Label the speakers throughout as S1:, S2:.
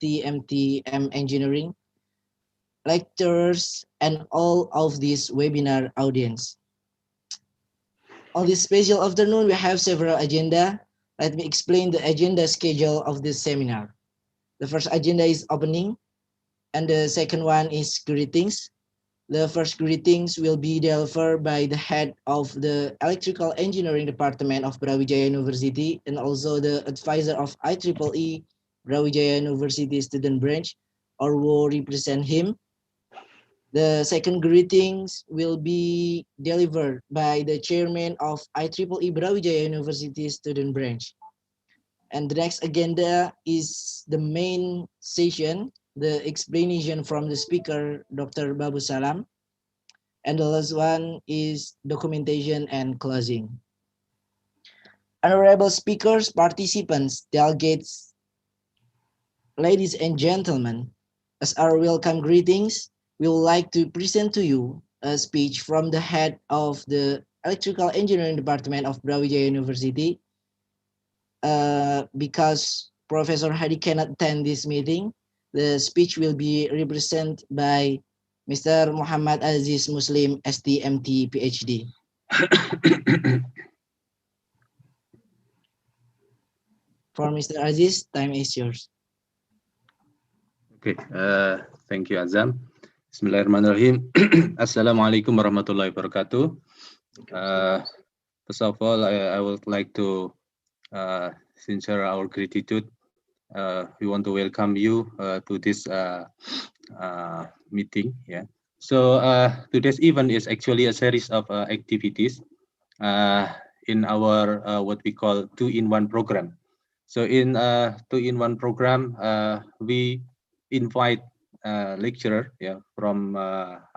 S1: STMTM Engineering, lecturers, and all of this webinar audience. On this special afternoon, we have several agenda. Let me explain the agenda schedule of this seminar. The first agenda is opening, and the second one is greetings. The first greetings will be delivered by the head of the Electrical Engineering Department of Brawijaya University and also the advisor of IEEE Brawijaya University Student Branch, or will represent him. The second greetings will be delivered by the chairman of IEEE Brawijaya University Student Branch. And the next agenda is the main session, the explanation from the speaker, Dr. Babu Salam. And the last one is documentation and closing. Honorable speakers, participants, delegates, ladies and gentlemen, as our welcome greetings, we would like to present to you a speech from the head of the Electrical Engineering Department of Brawijaya University. Because Professor Hadi cannot attend this meeting, the speech will be represented by Mr. Muhammad Aziz Muslim, STMT, PhD. For Mr. Aziz, time is yours.
S2: Okay, thank you, Azam. Bismillahirrahmanirrahim. Assalamualaikum warahmatullahi wabarakatuh. First of all, I would like to sincere our gratitude. We want to welcome you to this meeting. Yeah. So today's event is actually a series of activities in our what we call 2-in-1 program. So in 2-in-1 program, we invite lecturer from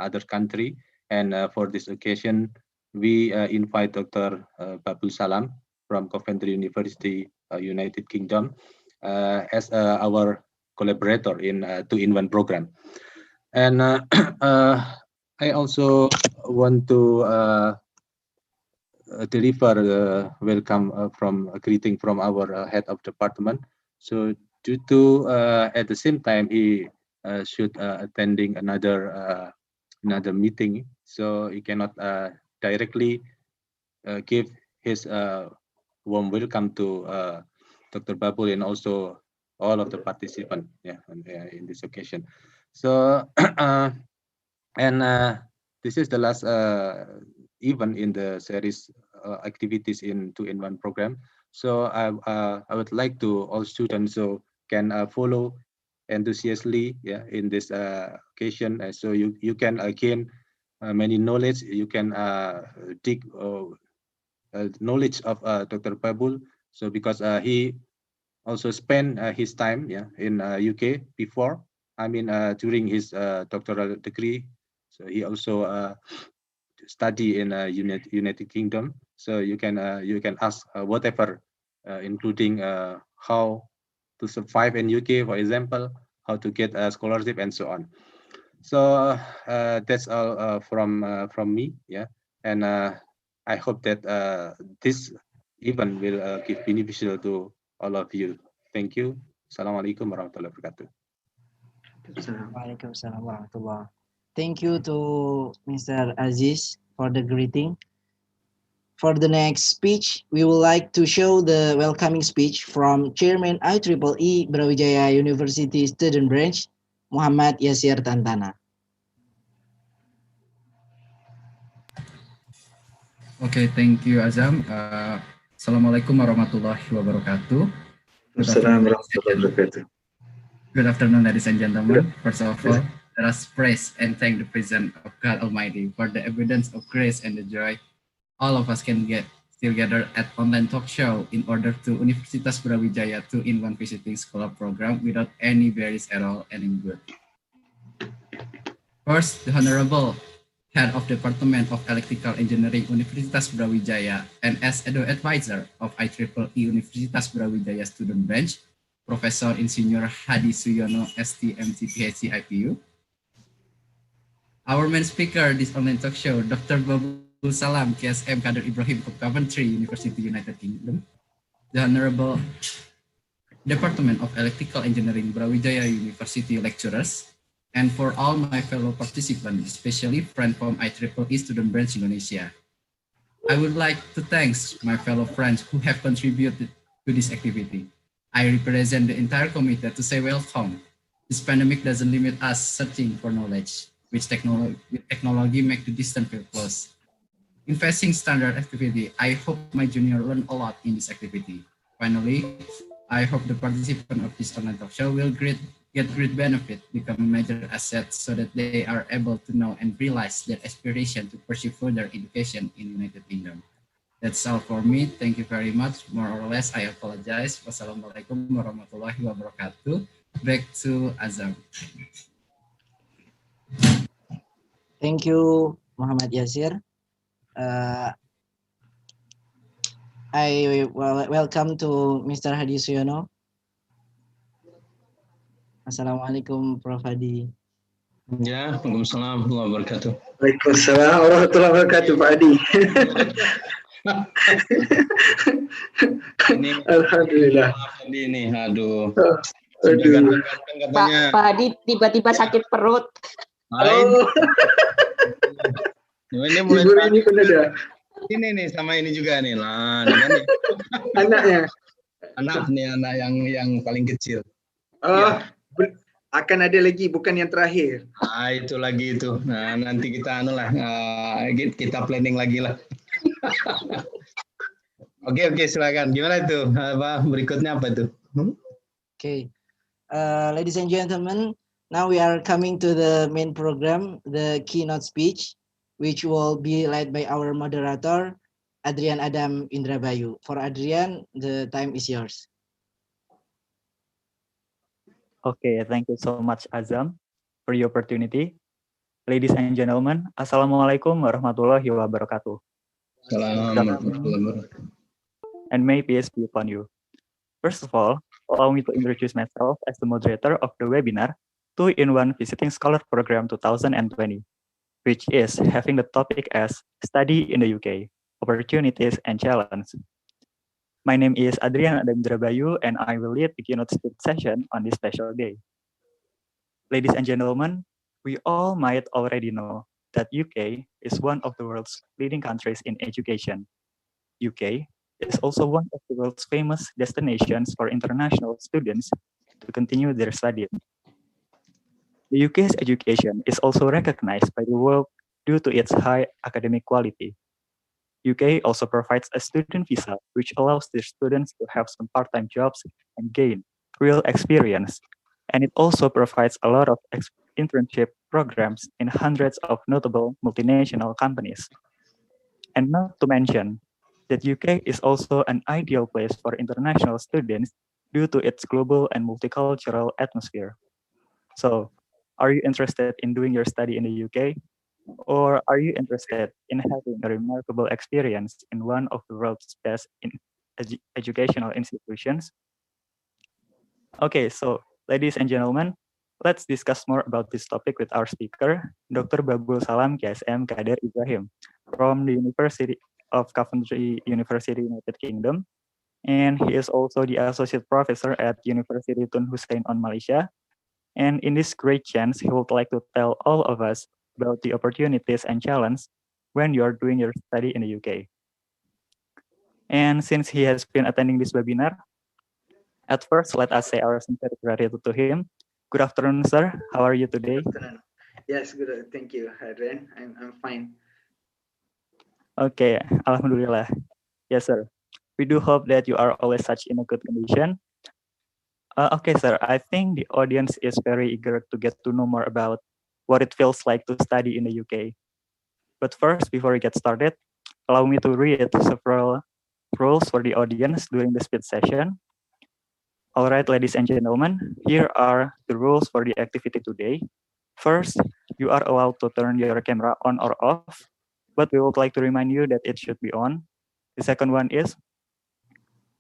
S2: other country, and for this occasion, we invite Dr. Babu Salam from Coventry University, United Kingdom, as our collaborator in 2-in-1 program. And I also want to deliver welcome from a greeting from our head of department. So due to at the same time he should attending another meeting, so he cannot directly give his warm welcome to Dr. Babul and also all of the participants in this occasion. So and this is the last event in the series activities in 2-in-1 program. So I would like to all students so can follow enthusiastically in this occasion, so you can gain many knowledge. You can dig knowledge of Dr. Babul. So because he also spent his time in UK before, I mean during his doctoral degree. So he also study in United Kingdom. So you can ask whatever, including how to survive in UK, for example, how to get a scholarship and so on. So that's all from me, and I hope that this event will give beneficial to all of you. Thank you. Assalamualaikum warahmatullahi wabarakatuh.
S1: Waalaikumsalam warahmatullah. Thank you to Mr. Aziz for the greeting. For the next speech, we would like to show the welcoming speech from Chairman IEEE Brawijaya University Student Branch, Muhammad Yasir Tantana.
S3: Okay, thank you, Azam. Assalamualaikum warahmatullahi wabarakatuh. Good afternoon, ladies and gentlemen. First of all, let us praise and thank the presence of God Almighty for the evidence of grace and the joy all of us can get still gather at online talk show in order to Universitas Brawijaya 2-in-1 visiting scholar program without any barriers at all and in good. First, the Honorable Head of Department of Electrical Engineering Universitas Brawijaya and as advisor of IEEE Universitas Brawijaya Student Branch, Professor Insinyur Hadi Suyono, STMT, PhD, IPU. Our main speaker this online talk show, Dr. Babu Salam, KSM Kader Ibrahim of Coventry University, United Kingdom. The Honorable Department of Electrical Engineering Brawijaya University lecturers, and for all my fellow participants, especially friends from IEEE Student Branch Indonesia. I would like to thank my fellow friends who have contributed to this activity. I represent the entire committee to say welcome. This pandemic doesn't limit us searching for knowledge, which technology make the distance feel close. In facing standard activity, I hope my junior learn a lot in this activity. Finally, I hope the participant of this online talk show will get great benefit, become a major asset so that they are able to know and realize their aspiration to pursue further education in United Kingdom. That's all for me. Thank you very much. More or less, I apologize. Wassalamualaikum warahmatullahi wabarakatuh. Back to Azam.
S1: Thank you, Muhammad Yasir. I welcome to Mr. Hadi Suyono. Assalamualaikum, Prof. Hadi.
S4: Ya, Waalaikumsalam warahmatullahi wabarakatuh.
S5: Waalaikumsalam warahmatullahi wabarakatuh, Pak Adi.
S4: Ini
S5: Alhamdulillah.
S4: Ini, aduh.
S5: Aduh.
S4: Ganteng katanya.
S6: Pak Hadi tiba-tiba sakit perut.
S5: Oh,
S4: Ini mulai
S5: libur ini pun ada.
S4: ini nih sama ini juga nih lah. Ini kan nih.
S5: Anaknya.
S4: anak yang paling kecil.
S5: Oh, akan ada lagi, bukan yang terakhir.
S4: Ah, itu lagi itu. Nah, nanti kita kita planning lagi lah. Oke, silakan. Gimana itu? Berikutnya apa itu?
S1: Okay, ladies and gentlemen, now we are coming to the main program, the keynote speech, which will be led by our moderator, Adrian Adam Indrabayu. For Adrian, the time is yours.
S7: Okay, thank you so much, Azam, for the opportunity. Ladies and gentlemen, Assalamualaikum warahmatullahi wabarakatuh.
S4: Assalamualaikum warahmatullahi wabarakatuh.
S7: And may peace be upon you. First of all, allow me to introduce myself as the moderator of the webinar 2-in-1 Visiting Scholar Program 2020, which is having the topic as Study in the UK, Opportunities and Challenges. My name is Adrian Adam Indrabayu, and I will lead the keynote speech session on this special day. Ladies and gentlemen, we all might already know that UK is one of the world's leading countries in education. UK is also one of the world's famous destinations for international students to continue their studies. The UK's education is also recognized by the world due to its high academic quality. UK also provides a student visa, which allows their students to have some part-time jobs and gain real experience. And it also provides a lot of internship programs in hundreds of notable multinational companies. And not to mention that UK is also an ideal place for international students due to its global and multicultural atmosphere. So, are you interested in doing your study in the UK? Or are you interested in having a remarkable experience in one of the world's best educational institutions? Okay, so ladies and gentlemen, let's discuss more about this topic with our speaker, Dr. Babul Salam KSM Kader Ibrahim from the University of Coventry University, United Kingdom. And he is also the Associate Professor at University Tun Hussein on Malaysia. And in this great chance, he would like to tell all of us about the opportunities and challenges when you are doing your study in the UK. And since he has been attending this webinar, at first, let us say our sincere gratitude to him. Good afternoon, sir. How are you today?
S5: Good afternoon. Yes, good. Thank you, Adrian. I'm fine.
S7: Okay, Alhamdulillah. Yes, sir. We do hope that you are always such in a good condition. Okay, sir. I think the audience is very eager to get to know more about what it feels like to study in the UK. But first, before we get started, allow me to read several rules for the audience during the speech session. All right, ladies and gentlemen, here are the rules for the activity today. First, you are allowed to turn your camera on or off, but we would like to remind you that it should be on. The second one is,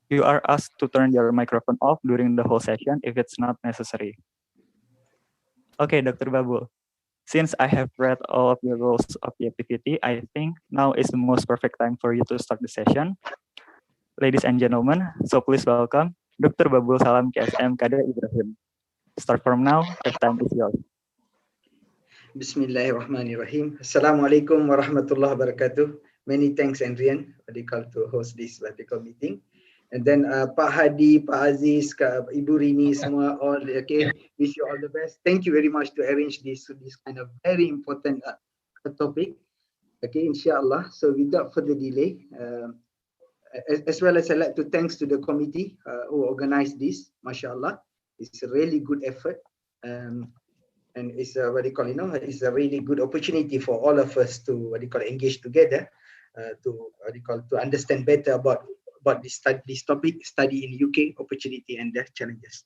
S7: you are asked to turn your microphone off during the whole session if it's not necessary. Okay, Dr. Babul. Since I have read all of the rules of the activity, I think now is the most perfect time for you to start the session. Ladies and gentlemen, so please welcome Dr. Babul Salam KSM Kader Ibrahim. Start from now, the time is yours.
S5: Bismillahirrahmanirrahim. Assalamualaikum warahmatullahi wabarakatuh. Many thanks, Andrian, to host this meeting. And then Pak Hadi, Pak Aziz, Ibu Rini, semua all okay. Wish you all the best. Thank you very much to arrange this kind of very important topic. Okay, inshallah. So without further delay, as well as I'd like to thanks to the committee who organized this. MashaAllah, it's a really good effort. And it's a it's a really good opportunity for all of us to engage together to understand better about this topic, study in UK, opportunity and the challenges.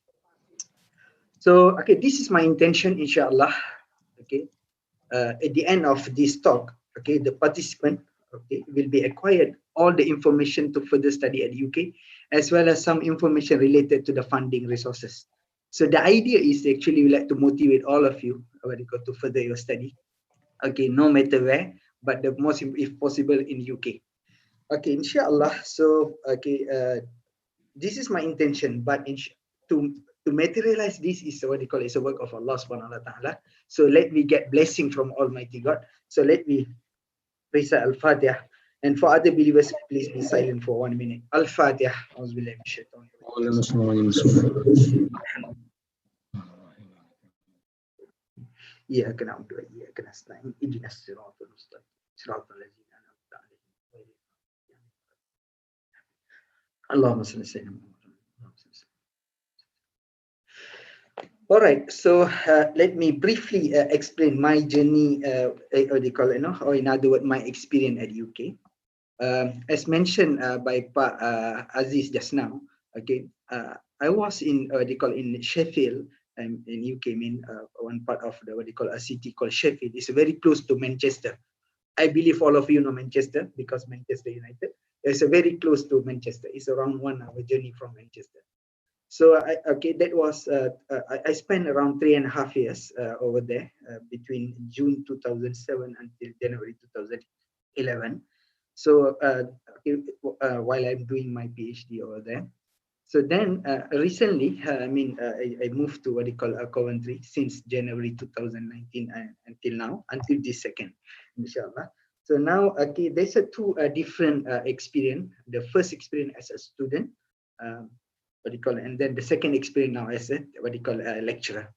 S5: So okay, this is my intention, inshallah. Okay, at the end of this talk, okay, the participant will be acquired all the information to further study at UK, as well as some information related to the funding resources. So the idea is actually we like to motivate all of you to further your study. Okay, no matter where, but the most, if possible, in UK. Okay, inshallah. So okay, this is my intention, but to materialize this is it's a work of Allah subhanahu wa ta'ala. So let me get blessing from Almighty God. So let me recite Al-Fatiha. And for other believers, please be silent for 1 minute. Al-Fatiha. إياك نعبد وإياك نستعين اهدنا الصراط المستقيم صراط الذين أنعمت عليهم اللهم صل وسلم. All right, so let me briefly explain my journey, or in other words, my experience at UK. As mentioned by Pak Aziz just now, okay, I was in in Sheffield, in UK, one part of the a city called Sheffield. It's very close to Manchester. I believe all of you know Manchester because Manchester United. It's very close to Manchester. It's around 1 hour journey from Manchester. So that was I spent around 3.5 years over there between June 2007 until January 2011. So while I'm doing my PhD over there. So then recently, I moved to Coventry since January 2019 until now, until this second, inshallah. So now, okay, there's two different experience. The first experience as a student, and then the second experience now as a lecturer.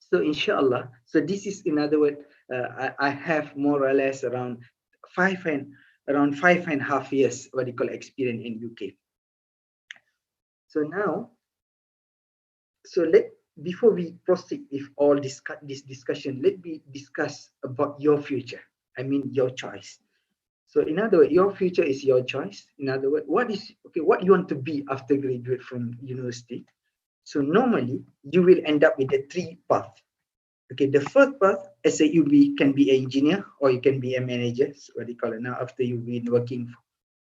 S5: So inshallah, so this is, in other words, I have more or less around 5.5 years experience in UK. So now, before we proceed with all this discussion, let me discuss about your future. I mean your choice. So in other words, your future is your choice. In other words, what you want to be after graduate from university. So normally you will end up with the 3 paths. Okay, the first path, as a can be an engineer or you can be a manager. So now after you've been working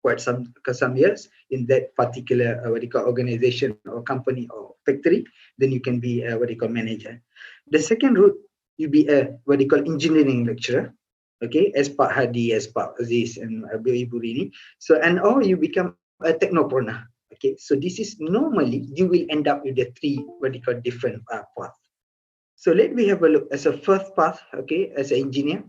S5: quite some years in that particular organization or company or factory, then you can be a manager. The second route, you be a engineering lecturer, okay, as Pak Hadi, as Pak Aziz and Ibu Rini. So or you become a technopreneur. Okay, so this is normally you will end up with the 3 different paths. So let me have a look as a first path. Okay, as an engineer.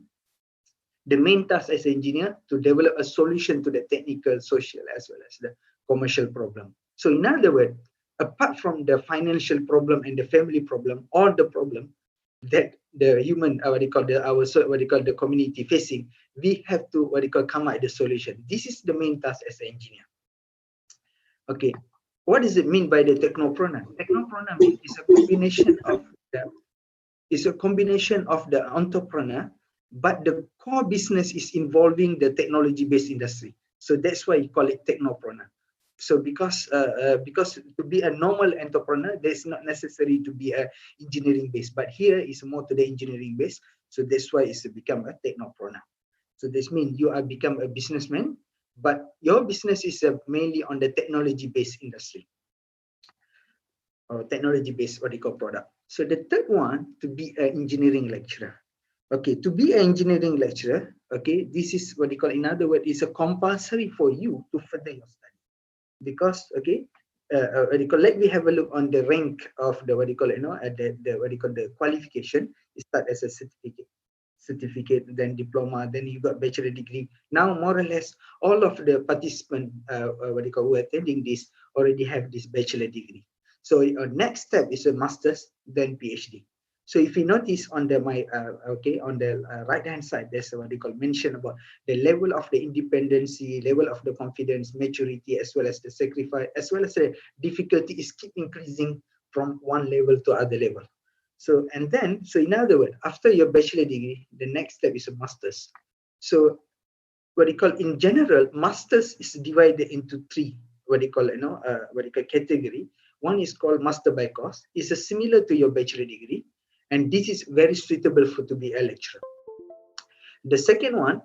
S5: The main task as an engineer to develop a solution to the technical, social, as well as the commercial problem. So in other words, apart from the financial problem and the family problem, all the problem that the human, the community facing, we have to come up with the solution. This is the main task as an engineer. Okay, what does it mean by the technopreneur? Technopreneur means it's a combination of the entrepreneur, but the core business is involving the technology-based industry. So that's why you call it technopreneur. So because to be a normal entrepreneur, there's not necessary to be a engineering based, but here is more to the engineering based. So that's why it's become a technopreneur. So this means you are become a businessman, but your business is mainly on the technology-based industry or technology-based product. So the third one, to be an engineering lecturer. Okay, to be an engineering lecturer, okay, this is in other words, is a compulsory for you to further your study. Because, okay, let me have a look on the rank of the the qualification. It start as a certificate, then diploma, then you got bachelor degree. Now more or less all of the participants who are attending this already have this bachelor degree. So next step is a master's, then PhD. So if you notice on the right hand side, there's what they call mention about the level of the independency, level of the confidence, maturity, as well as the sacrifice, as well as the difficulty is keep increasing from one level to other level. So in other words, after your bachelor degree, the next step is a master's. So in general, masters is divided into three category. One is called master by course. It's similar to your bachelor degree, and this is very suitable to be a lecturer. The second one,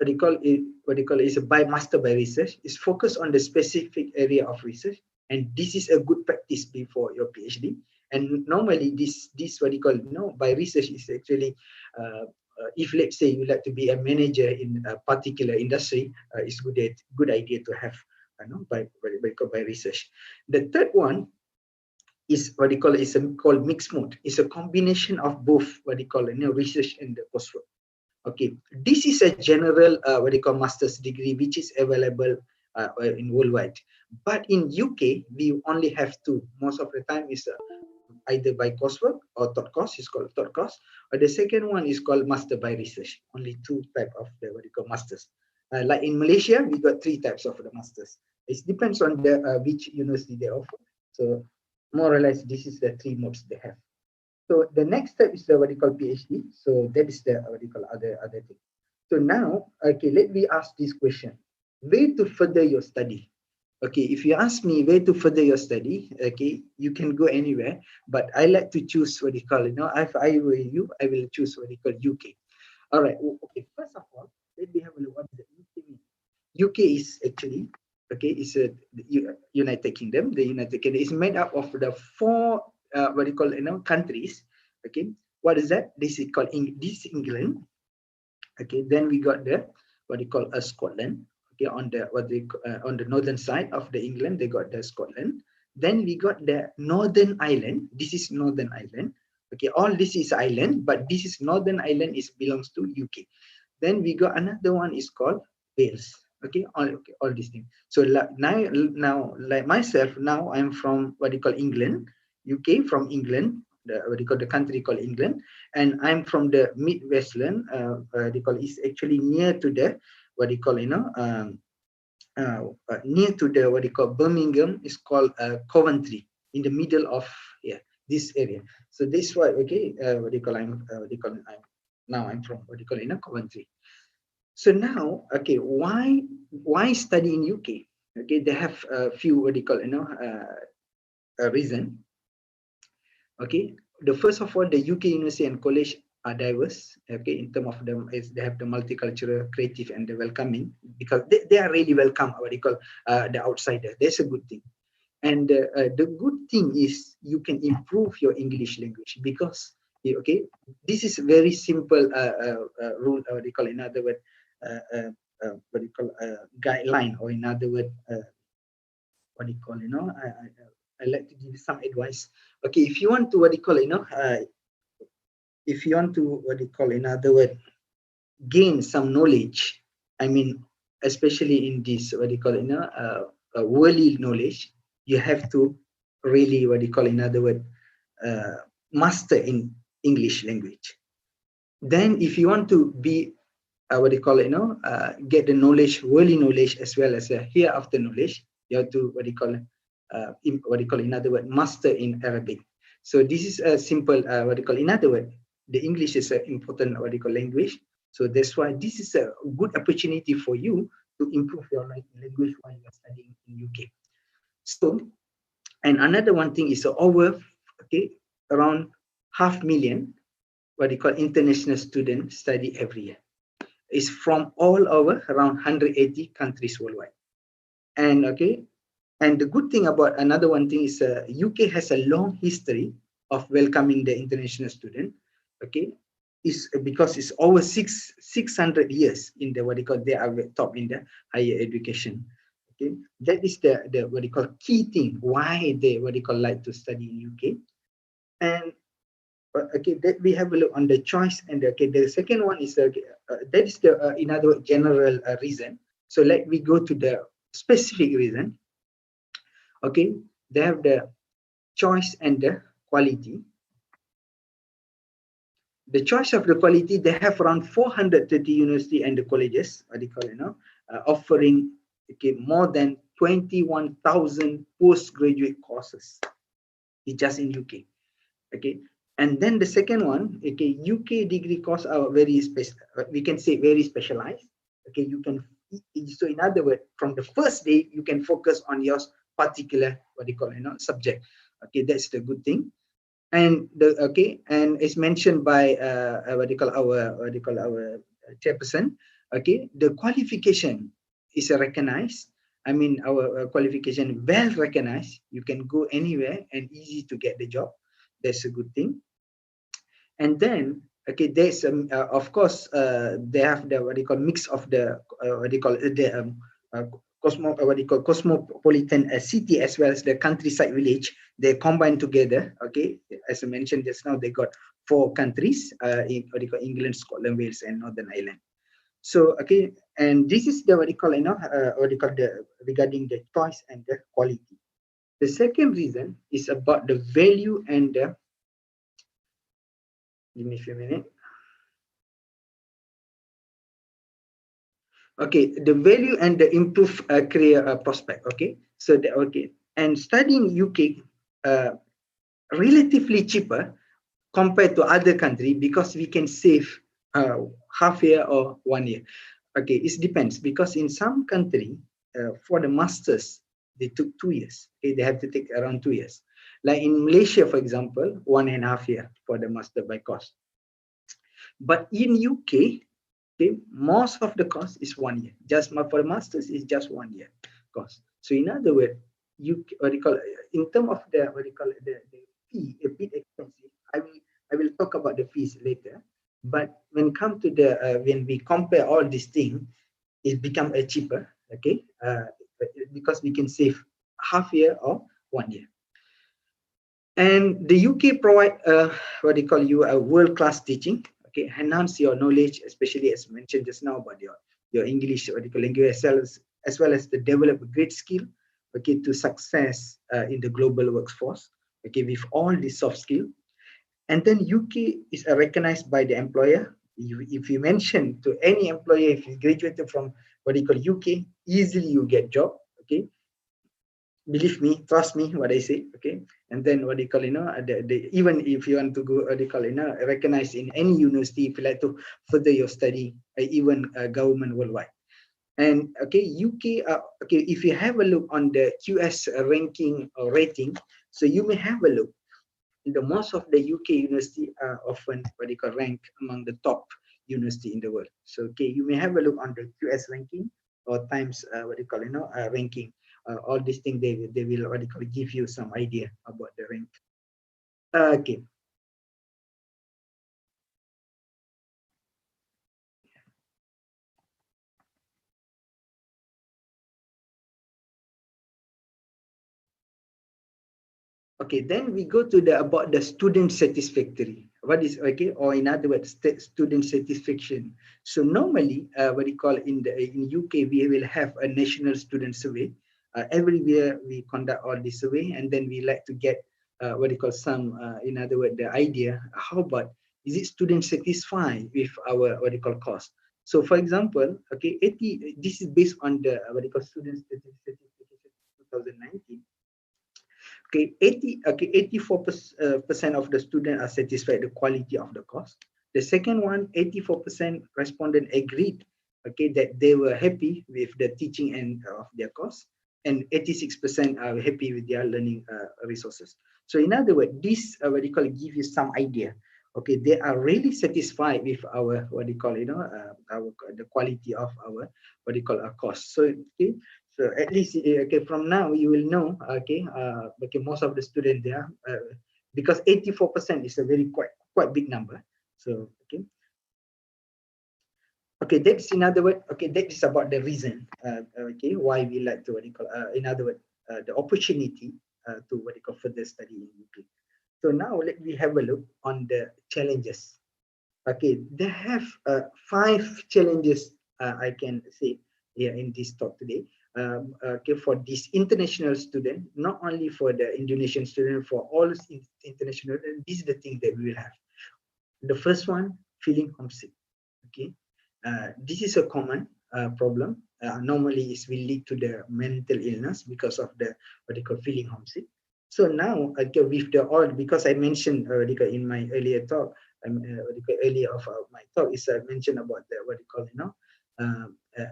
S5: is a master by research. Is focused on the specific area of research, and this is a good practice before your PhD. And normally, this by research is actually, if let's say you like to be a manager in a particular industry, it's good idea to have by research. The third one is called mixed mode. It's a combination of both research and the coursework. Okay, this is a general master's degree which is available in worldwide. But in UK, we only have two. Most of the time is either by coursework or third course, is called third course, or the second one is called master by research. Only two type of the masters. Like in Malaysia, we got three types of the masters. It depends on the which university they offer. So more or less, this is the three modes they have. So the next step is the PhD. So that is the other thing. So now, okay, let me ask this question: where to further your study? Okay, if you ask me where to further your study, okay, you can go anywhere, but I like to choose if I were you, I will choose UK. All right. Okay. First of all, let me have a look what the UK means. UK is actually is a United Kingdom. The United Kingdom is made up of the four countries. Okay, what is that? This is called England. Okay, then we got the Scotland. Okay, on the northern side of the England, they got the Scotland. Then we got the Northern Ireland. This is Northern Ireland. Okay, all this is island, but this is Northern Ireland belongs to UK. Then we got another one is called Wales. Okay, all these things. So now, like myself, now I'm from England, UK, from England, the country called England, and I'm from the Midwestland. It's actually near to the near to the Birmingham. Is called Coventry, in the middle of this area. So this is why I'm from Coventry. So now, okay, why study in UK? Okay, they have a few reason. Okay, the first of all, the UK university and college are diverse. Okay, in terms of them, is they have the multicultural, creative, and the welcoming, because they are really welcome. The outsider. That's a good thing. And the good thing is you can improve your English language, because okay, this is very simple rule. In other words, guideline, or in other words, I like to give some advice. Okay, if you want to if you want to in other words, gain some knowledge, I mean, especially in this worldly knowledge, you have to really in other words, master in English language. Then if you want to be get the knowledge, worldly knowledge, as well as hereafter knowledge, you have to in other words, master in Arabic. So this is a simple in other words, the English is an important language. So that's why this is a good opportunity for you to improve your language while you are studying in UK. So, and another one thing is over around 500,000 international students study every year. It's from all over around 180 countries worldwide. And and the good thing about another one thing is UK has a long history of welcoming the international student. Okay, is because it's over 600 years in the they are top in the higher education. Okay, that is the what you call key thing why they what you call like to study in UK. And okay, that we have a look on the choice. And okay, the second one is that is the in other words, general reason. So let me go to the specific reason. Okay, they have the choice and the quality. The choice of the quality, they have around 430 university and the colleges, what they call, offering okay, more than 21,000 postgraduate courses just in UK. Okay, and then the second one, okay, UK degree courses are very special. We can say very specialized. Okay, you can, so in other words, from the first day you can focus on your particular what they call, subject. Okay, that's the good thing. And the okay, and it's mentioned by what they call our chairperson. Okay, the qualification is recognized. I mean, our qualification well recognized. You can go anywhere and easy to get the job. That's a good thing. And then okay, there's of course they have the what they call mix of the what they call the cosmopolitan city as well as the countryside village. They combine together. Okay, as I mentioned just now, they got 4 countries in what they call England, Scotland, Wales, and Northern Ireland. So okay, and this is the what they call what they call the regarding the choice and the quality. The second reason is about the value and the, give me a few minutes. Okay, the value and the improved career prospect. Okay, so the, okay, and studying UK relatively cheaper compared to other country because we can save half year or 1 year. Okay, it depends because in some country for the masters they took 2 years. Okay, they have to take around 2 years. Like in Malaysia, for example, 1.5 year for the master by course. But in UK, okay, most of the course is 1 year. Just for the masters is just 1 year course. So in other words, you what do you call in terms of the what do you call it, the fee a bit expensive. I will talk about the fees later. But when come to the when we compare all these things, it become a cheaper. Okay, because we can save half year or 1 year. And the UK provide what do you call a world-class teaching. Okay, enhance your knowledge, especially as mentioned just now about your English what do you call language as well as to develop a great skill. Okay, to success in the global workforce. Okay, with all these soft skill. And then UK is recognized by the employer. If you mention to any employer, if you graduated from what you call UK, easily you get job. Okay, believe me, trust me, what I say. Okay, and then what they call even if you want to go what they call recognized in any university, if you like to further your study, even government worldwide. And okay, UK. Okay, if you have a look on the QS ranking or rating, so you may have a look. The most of the UK university are often what they call ranked among the top university in the world. So okay, you may have a look on the QS ranking or Times what they call ranking. All these things they will what they call give you some idea about the rank. Okay. Okay, then we go to the about the student satisfactory. What is okay, or in other words, student satisfaction. So normally, what we call in UK, we will have a national student survey. Every year we conduct all this survey, and then we like to get what we call some, in other words, the idea. How about is it student satisfied with our what we call course? So, for example, okay, 80. This is based on the what we call student certification 2019. Okay, 84% of the students are satisfied with the quality of the course. The second one, 84% respondent agreed, okay, that they were happy with the teaching and of their course, and 86% are happy with their learning resources. So in other words, this what you call give you some idea. Okay, they are really satisfied with our what you call the quality of our what you call our course. So okay. So at least okay, from now you will know okay okay, most of the students there because 84% is a very quite big number. So Okay, that's in other word. Okay, that is about the reason. Okay, why we like to what you call. In other word, the opportunity to what you call further study in UK. So now let me have a look on the challenges. Okay, they have 5 challenges I can say here in this talk today. Okay, for this international student, not only for the Indonesian student, for all international, this is the thing that we will have. The first one, feeling homesick. Okay, this is a common problem. Normally, it will lead to the mental illness because of the what they call feeling homesick. So now, okay, with the all, because I mentioned in my earlier talk, earlier of my talk is I mentioned about the what you call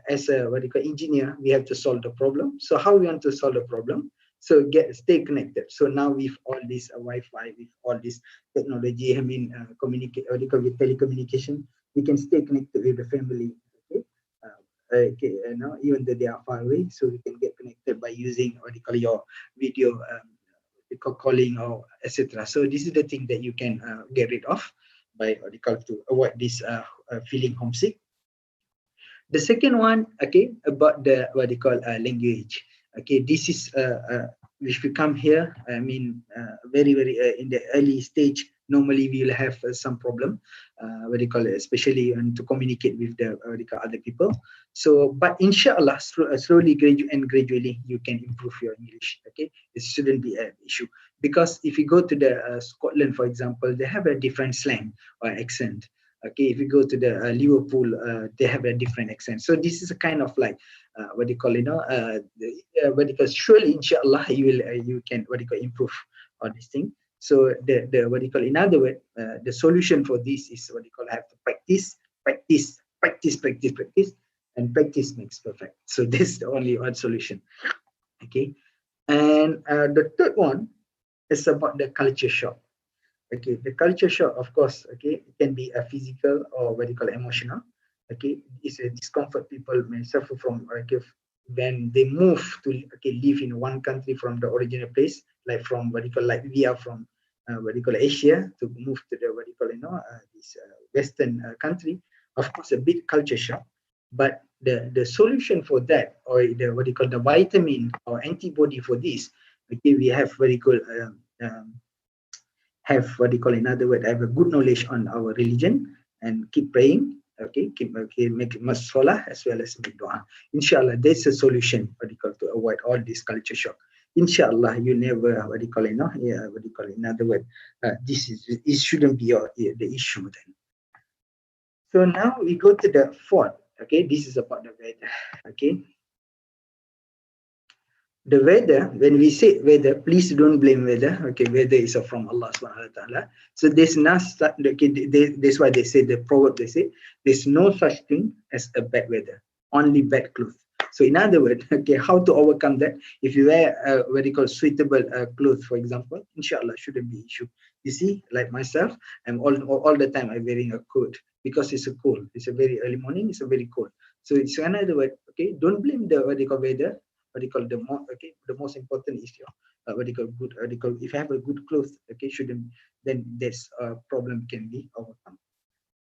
S5: as a what you call engineer, we have to solve the problem. So how we want to solve the problem? So stay connected. So now with all this Wi-Fi, with all this technology, I mean communicate with telecommunication, we can stay connected with the family. Okay, okay, even though they are far away, so we can get connected by using what you call your video calling or etc. So this is the thing that you can get rid of by what you call to avoid this feeling homesick. The second one, okay, about the what they call language. Okay, this is if you come here, I mean, very in the early stage. Normally, we will have some problem, what they call it, especially to communicate with the what they call other people. So, but inshallah, slowly, gradually, you can improve your English. Okay, it shouldn't be an issue because if you go to the Scotland, for example, they have a different slang or accent. Okay, if you go to the Liverpool, they have a different accent. So this is a kind of like what do you call what do you call, surely inshallah you can what do you call improve on this thing. So the what do you call, in other words, the solution for this is what you call have to practice, and practice makes perfect. So this is the only one solution. Okay, and the third one is about the culture shock. Okay, the culture shock, of course, okay, it can be a physical or what you call emotional. Okay, it's a discomfort people may suffer from. Okay, when they move to live in one country from the original place, like from what you call, like we are from what you call Asia, to move to the what you call this Western country. Of course, a bit culture shock, but the solution for that, or the what you call the vitamin or antibody for this, okay, we have very good. Have what they call, in other words, have a good knowledge on our religion and keep praying. Okay, make much salah as well as make dua. Inshallah, there's a solution what they call to avoid all this culture shock. Inshallah, you never what they call what they call, in other words, it shouldn't be the issue then. So now we go to the fourth. Okay, this is about the weather. Okay. The weather, when we say weather, please don't blame weather. Okay, weather is from Allah subhanahu wa ta'ala. So there's not, okay, that's why they say, the proverb, they say, there's no such thing as a bad weather, only bad clothes. So in other words, okay, how to overcome that? If you wear what they call suitable clothes, for example, inshallah, shouldn't be issue. You see, like myself, I'm all the time I'm wearing a coat because it's a cold. It's a very early morning, it's a very cold. So it's another word, okay, don't blame the what they call weather. What do you call the most important is your what do you call good, what do you call, if you have a good clothes, okay, shouldn't, then this problem can be overcome.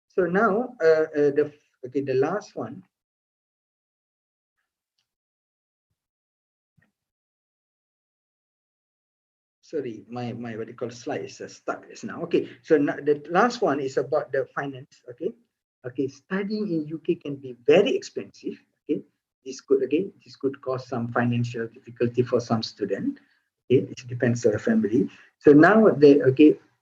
S5: So now the last one, sorry, my what do you call slide is stuck just now. Okay, so now the last one is about the finance. Okay, studying in UK can be very expensive. Okay, this could cause some financial difficulty for some student. Okay, it depends on the family. So now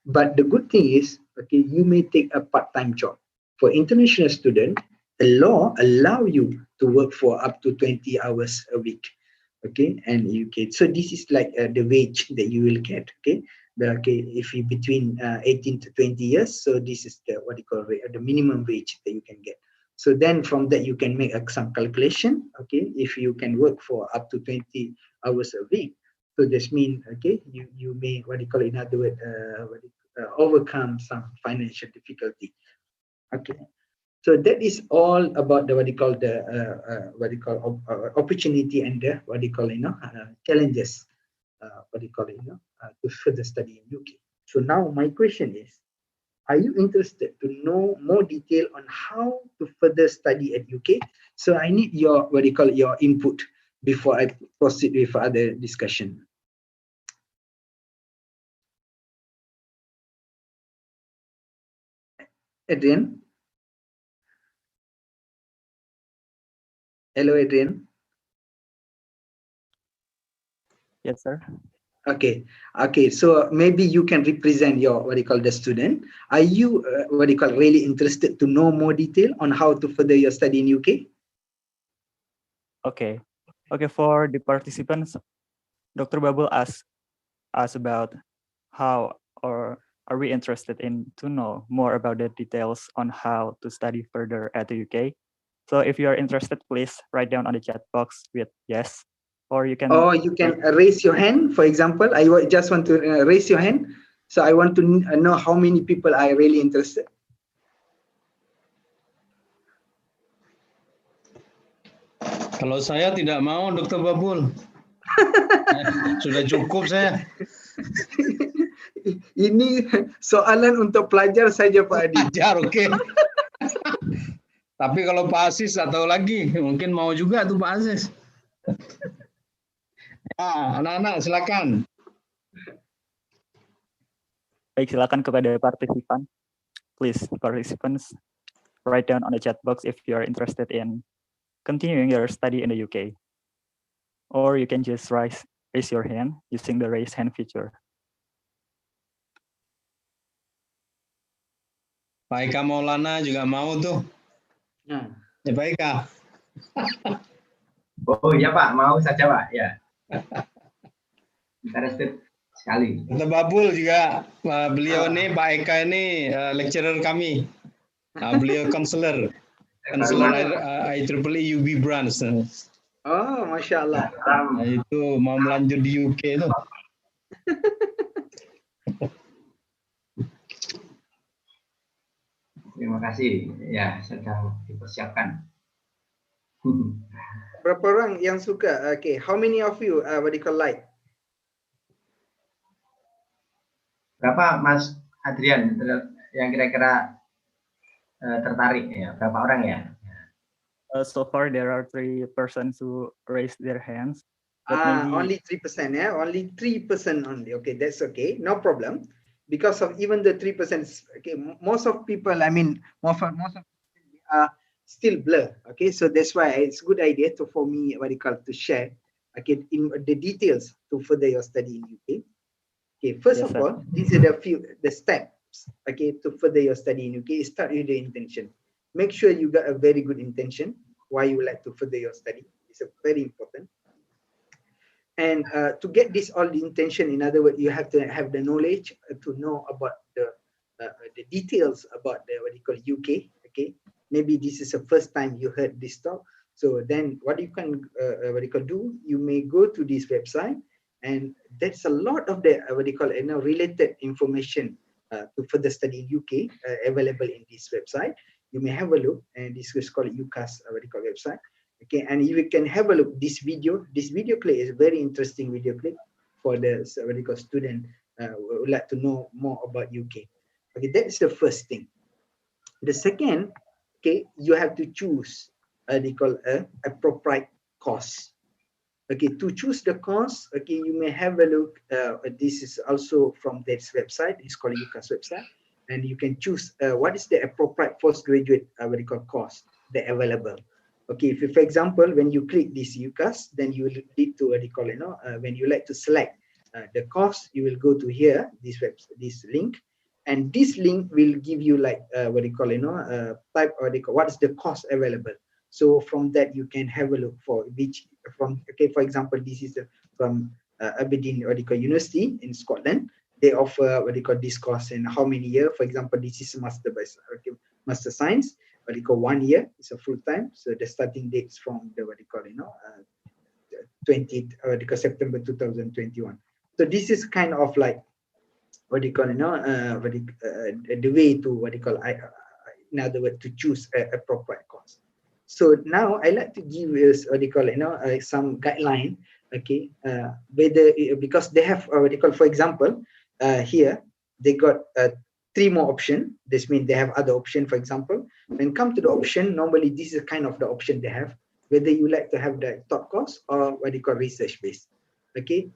S5: but the good thing is, okay, you may take a part-time job. For international student, the law allow you to work for up to 20 hours a week. Okay, and so this is like the wage that you will get. Okay, if you between 18 to 20 years, so this is the what you call the minimum wage that you can get. So then from that you can make some calculation. Okay, if you can work for up to 20 hours a week, so this means, okay, you may what you call, in other words, overcome some financial difficulty. Okay. So that is all about the what you call the opportunity and the what you call challenges, to further study in UK. So now my question is, are you interested to know more detail on how to further study at UK? So I need your, what do you call it, your input before I proceed with other discussion. Adrian? Hello, Adrian.
S7: Yes, sir.
S5: Okay, so maybe you can represent your, what do you call, the student. Are you, what do you call, really interested to know more detail on how to further your study in UK?
S7: Okay. Okay, for the participants, Dr. Babul asked us about how or are we interested in to know more about the details on how to study further at the UK. So if you are interested, please write down on the chat box with yes, or you can.
S5: Or you can raise your hand. For example, I just want to raise your hand. So I want to know how many people are really interested.
S4: Kalau saya tidak mau, Dr. Babul. Sudah cukup saya.
S5: Ini soalan untuk pelajar saja, Pak Adi.
S4: Ajar, oke. Tapi kalau Pak Aziz tak tahu lagi, mungkin mau juga tuh Pak Aziz. Ya, anak-anak silakan.
S7: Baik, silakan kepada partisipan. Please, participants, write down on the chat box if you are interested in continuing your study in the UK. Or you can just raise your hand using the raise hand feature.
S4: Pak Eka Maulana juga mau tuh. Ya Pak Eka.
S8: Oh iya Pak, mau saja Pak, ya. Interested sekali.
S4: Dr. Babul juga, beliau ini Pak Eka ini lecturer kami. Beliau konselor IEEE UB branch.
S5: Oh, Masya Allah.
S4: Nah, itu mau melanjut di UK itu.
S8: Terima kasih, ya sedang dipersiapkan.
S5: Berapa orang yang suka? Okay, how many of you what do you call like?
S8: Berapa Mas Adrian yang kira-kira tertarik ya? Berapa orang ya?
S7: So far there are 3 persons who raised their hands.
S5: Only 3%, yeah? Only 3% only. Okay, that's okay. No problem. Because of even the 3%, okay, most of people, I mean, most of people are still blur. Okay, so that's why it's a good idea for me, what you call, to share, okay, in the details to further your study in UK. Okay, first of all, these are the steps, okay, to further your study in UK. Start with the intention. Make sure you got a very good intention why you would like to further your study. It's very important. And to get this all the intention, in other words, you have to have the knowledge to know about the details about the, what you call, UK. Okay, maybe this is the first time you heard this talk. So then what you can what you can do, you may go to this website, and there's a lot of the what you call, related information to further study in UK available in this website. You may have a look, and this is called UCAS what you call website. Okay, and you can have a look this video. This video clip is a very interesting video clip for the what you call student who would like to know more about UK. Okay, that's the first thing. The second, okay, you have to choose they call a appropriate course. Okay, to choose the course, okay, you may have a look. This is also from this website. It's called UCAS website, and you can choose what is the appropriate postgraduate what you call course that available. Okay, if you, for example, when you click this UCAS, then you will need to what you call, when you like to select the course, you will go to here, this link, and this link will give you like what you call, type or what is the course available. So from that you can have a look for which okay, for example, this is from Aberdeen what you call University in Scotland. They offer what you call this course in how many years. For example, this is Master Science. What you call 1 year, it's a full time. So the starting dates from the what you call, September 2021. So this is kind of like what you call, the way to what you call, in other words, to choose a appropriate course. So now I like to give us what you call, some guideline. Okay, whether because they have what you call, for example, here they got 3 more options. This means they have other option. For example, when come to the option, normally this is kind of the option they have, whether you like to have the thought course or what you call research based. Okay.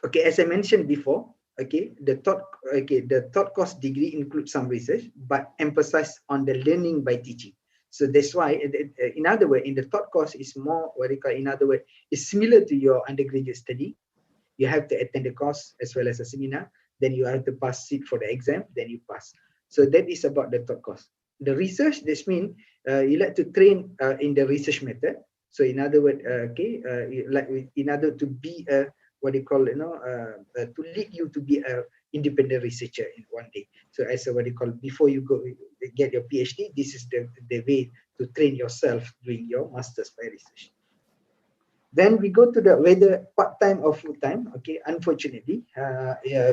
S5: Okay, as I mentioned before, okay, the thought course degree includes some research, but emphasize on the learning by teaching. So that's why, in other words, in the thought course is more what you call, in other words, is similar to your undergraduate study. You have to attend the course as well as a seminar. Then you have to pass it for the exam. Then you pass. So that is about the thought course. The research, this means you like to train in the research method. So in other words, in order to be a what you call, to lead you to be a independent researcher in one day. So as a what you call, before you go get your PhD, this is the way to train yourself doing your master's by research. Then we go to the whether part-time or full-time. Okay, unfortunately,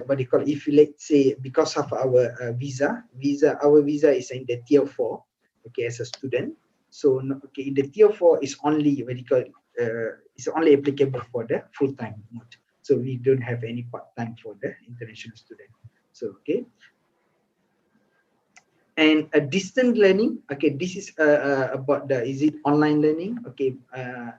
S5: what you call, if you, let's say, because of our our visa is in the tier 4, okay, as a student. So okay, in the tier 4 is only what you call, is only applicable for the full-time mode. So we don't have any part-time for the international student. So okay. And a distant learning, okay, this is about the, is it online learning? Okay,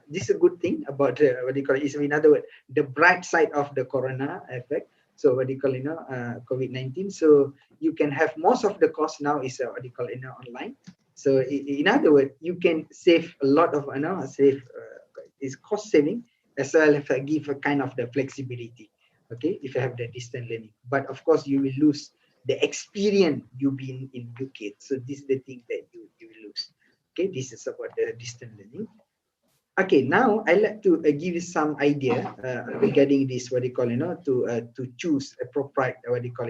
S5: this is a good thing about what do you call it, is, in other words, the bright side of the corona effect. So what do you call, COVID-19. So you can have most of the course now is what do you call, online. So in other words, you can save a lot of is cost saving, as well as give a kind of the flexibility. Okay, if you have the distant learning, but of course you will lose the experience you've been in UK. So this is the thing that you will lose. Okay, this is about the distant learning. Okay, now I like to give you some idea regarding this, what do you call, to choose a appropriate, what do you call,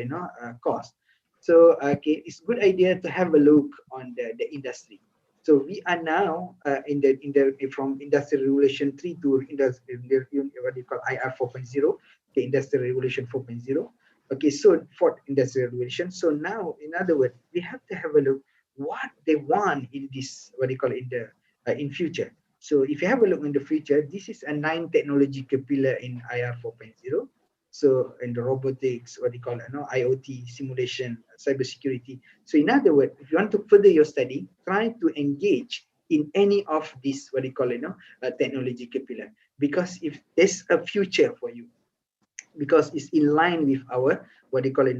S5: course. So okay, it's a good idea to have a look on the industry. So we are now from Industrial Revolution 3 to what do you call, IR 4.0, okay, Industrial Revolution 4.0. Okay, so fourth industrial revolution. So now, in other words, we have to have a look what they want in this, what do you call, in the in future. So if you have a look in the future, this is a 9 technological pillar in IR 4.0. So in the robotics, what do you call it, IoT, simulation, cybersecurity. So in other words, if you want to further your study, try to engage in any of these, what do you call it, technological pillar, because if there's a future for you, because it's in line with our what do you call it,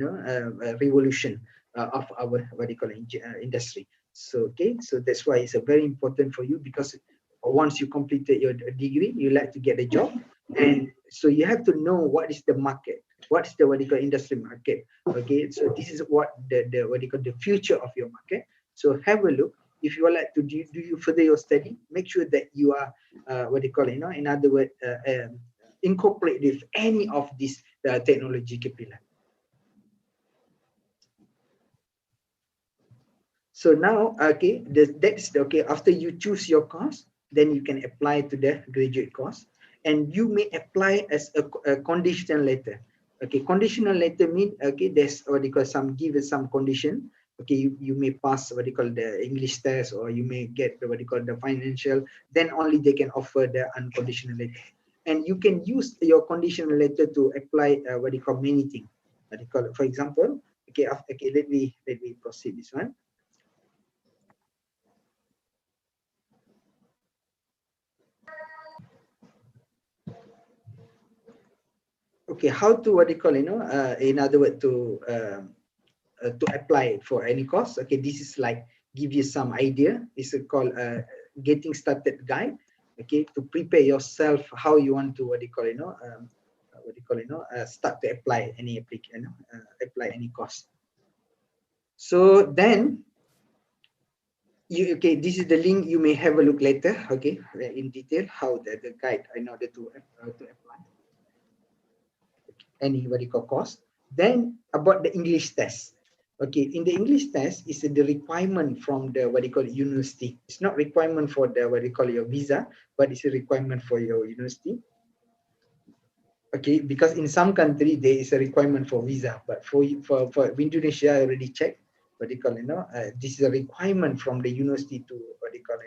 S5: revolution of our what do you call it, industry. So okay, so that's why it's a very important for you, because once you completed your degree, you like to get a job, and so you have to know what is the market, what's the what do you call industry market. Okay, so this is what the what do you call the future of your market. So have a look. If you would like to do you further your study, make sure that you are what do you call it, in other words, incorporate with any of these technological pillar. So now, okay, that's okay. After you choose your course, then you can apply to the graduate course, and you may apply as a conditional letter. Okay, conditional letter mean, okay, there's what you call some condition. Okay, you may pass what you call the English test, or you may get what you call the financial. Then only they can offer the unconditional letter. And you can use your conditional letter to apply what you call many things. What you call it, for example, okay, okay, let me proceed this one. Okay, how to what you call, in other words, to apply for any course. Okay, this is like give you some idea. It's called getting started guide. Okay, to prepare yourself how you want to what you call, start to apply any apply any course. So then you, okay, this is the link. You may have a look later. Okay, in detail how the guide in order to apply any what you call course. Then about the English test. Okay, in the English test is the requirement from the what you call university. It's not requirement for the what you call your visa, but it's a requirement for your university. Okay, because in some country there is a requirement for visa, but for Indonesia, I already checked. What you call, this is a requirement from the university to what you call,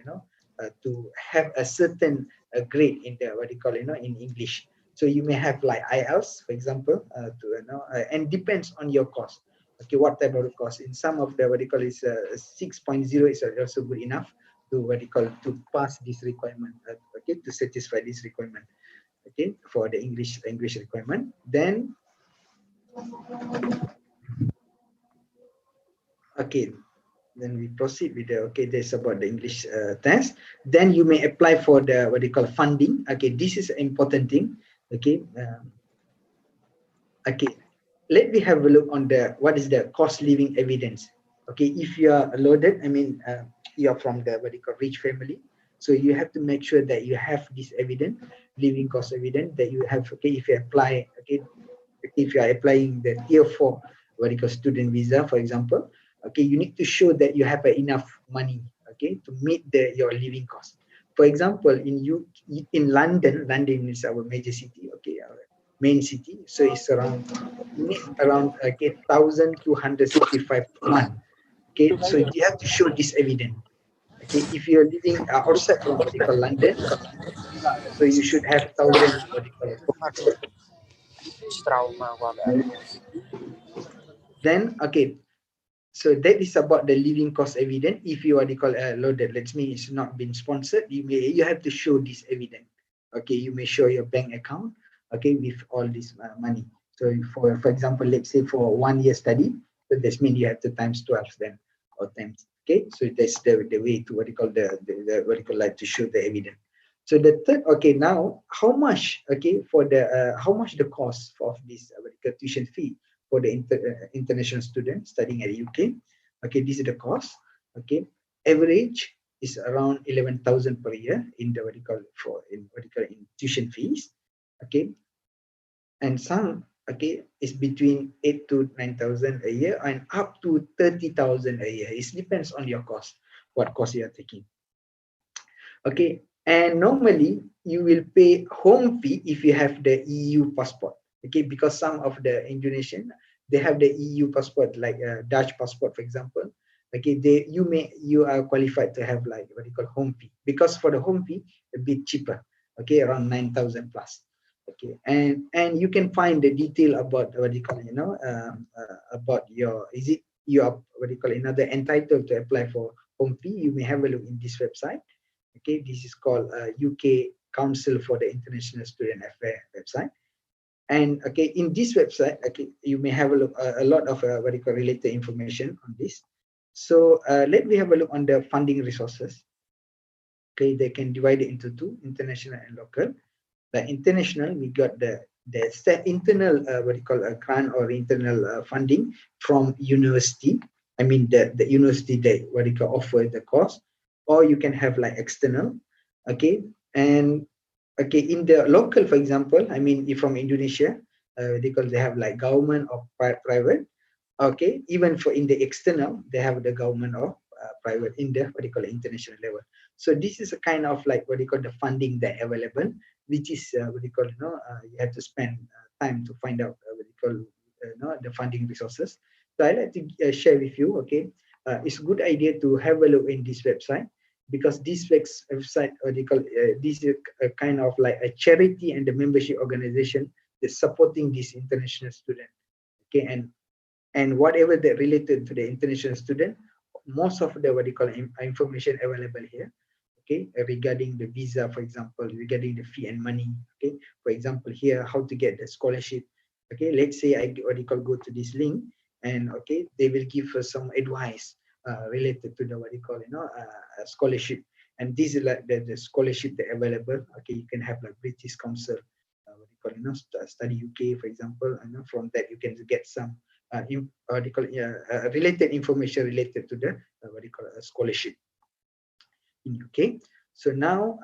S5: to have a certain grade in the what you call, in English. So you may have like IELTS, for example, and depends on your course. Okay, what type of course? In some of the what you call is 6.0 is also good enough to what you call to pass this requirement. Okay, to satisfy this requirement. Okay, for the English requirement. Then, okay, then we proceed with the, okay, that's about the English test. Then you may apply for the what you call funding. Okay, this is an important thing. Okay, okay, let me have a look on the what is the cost living evidence. Okay, if you are loaded, I mean you are from the what you call rich family, so you have to make sure that you have this evidence, living cost evidence that you have. Okay, if you apply, okay, if you are applying the tier 4 what you call student visa, for example, okay, you need to show that you have enough money, okay, to meet your living cost. For example, in London is our major city, okay, our main city, so it's around, you need around, okay, 1,265 per month. Okay, so you have to show this evidence. Okay, if you're living outside from what you call London, so you should have 1,000 what you call it. Then, okay, so that is about the living cost evidence. If you are loaded, let's mean it's not been sponsored, you have to show this evidence. Okay, you may show your bank account, okay, with all this money. So for example, let's say for 1 year study, so that means you have to times 12 then, or times. Okay, so that's the way to what you call like to show the evidence. So the third, okay, now how much, okay, for the how much the cost of this tuition fee for the international student studying at the UK. Okay, this is the cost. Okay, average is around 11,000 per year in the in tuition fees. Okay, and some, okay, is between 8 to 9,000 a year and up to 30,000 a year. It depends on your cost, what course you are taking. Okay, and normally you will pay home fee if you have the EU passport. Okay, because some of the Indonesian, they have the EU passport, like a Dutch passport, for example. Okay, you are qualified to have like what you call home fee, because for the home fee a bit cheaper. Okay, around 9,000 plus. Okay, and you can find the detail about what you call about your, is it you are what you call another entitled to apply for home fee. You may have a look in this website. Okay, this is called UK Council for the International Student Affairs website. And okay, in this website, okay, you may have a look a lot of what you call related information on this. So let me have a look on the funding resources. Okay, they can divide it into two, international and local. The international, we got the internal what you call a grant or internal funding from university. I mean the university that what you call offer the course, or you can have like external. Okay, and okay, in the local, for example, I mean if from Indonesia, they have like government or private. Okay, even for in the external, they have the government or private in the what you call international level. So this is a kind of like what you call the funding that available, which is what you call you have to spend time to find out what you call the funding resources. So I like to share with you. Okay, it's a good idea to have a look in this website, because this website what you call this is a kind of like a charity and the membership organization that's supporting this international student. Okay, and whatever that related to the international student, most of the what you call information available here. Okay, regarding the visa, for example, regarding the fee and money. Okay, for example, here how to get the scholarship. Okay, let's say I what you call go to this link, and okay, they will give us some advice related to the what you call scholarship. And this is like the scholarship that available. Okay, you can have like British Council, what you call study UK, for example. From that you can get some related information related to the scholarship in UK. So now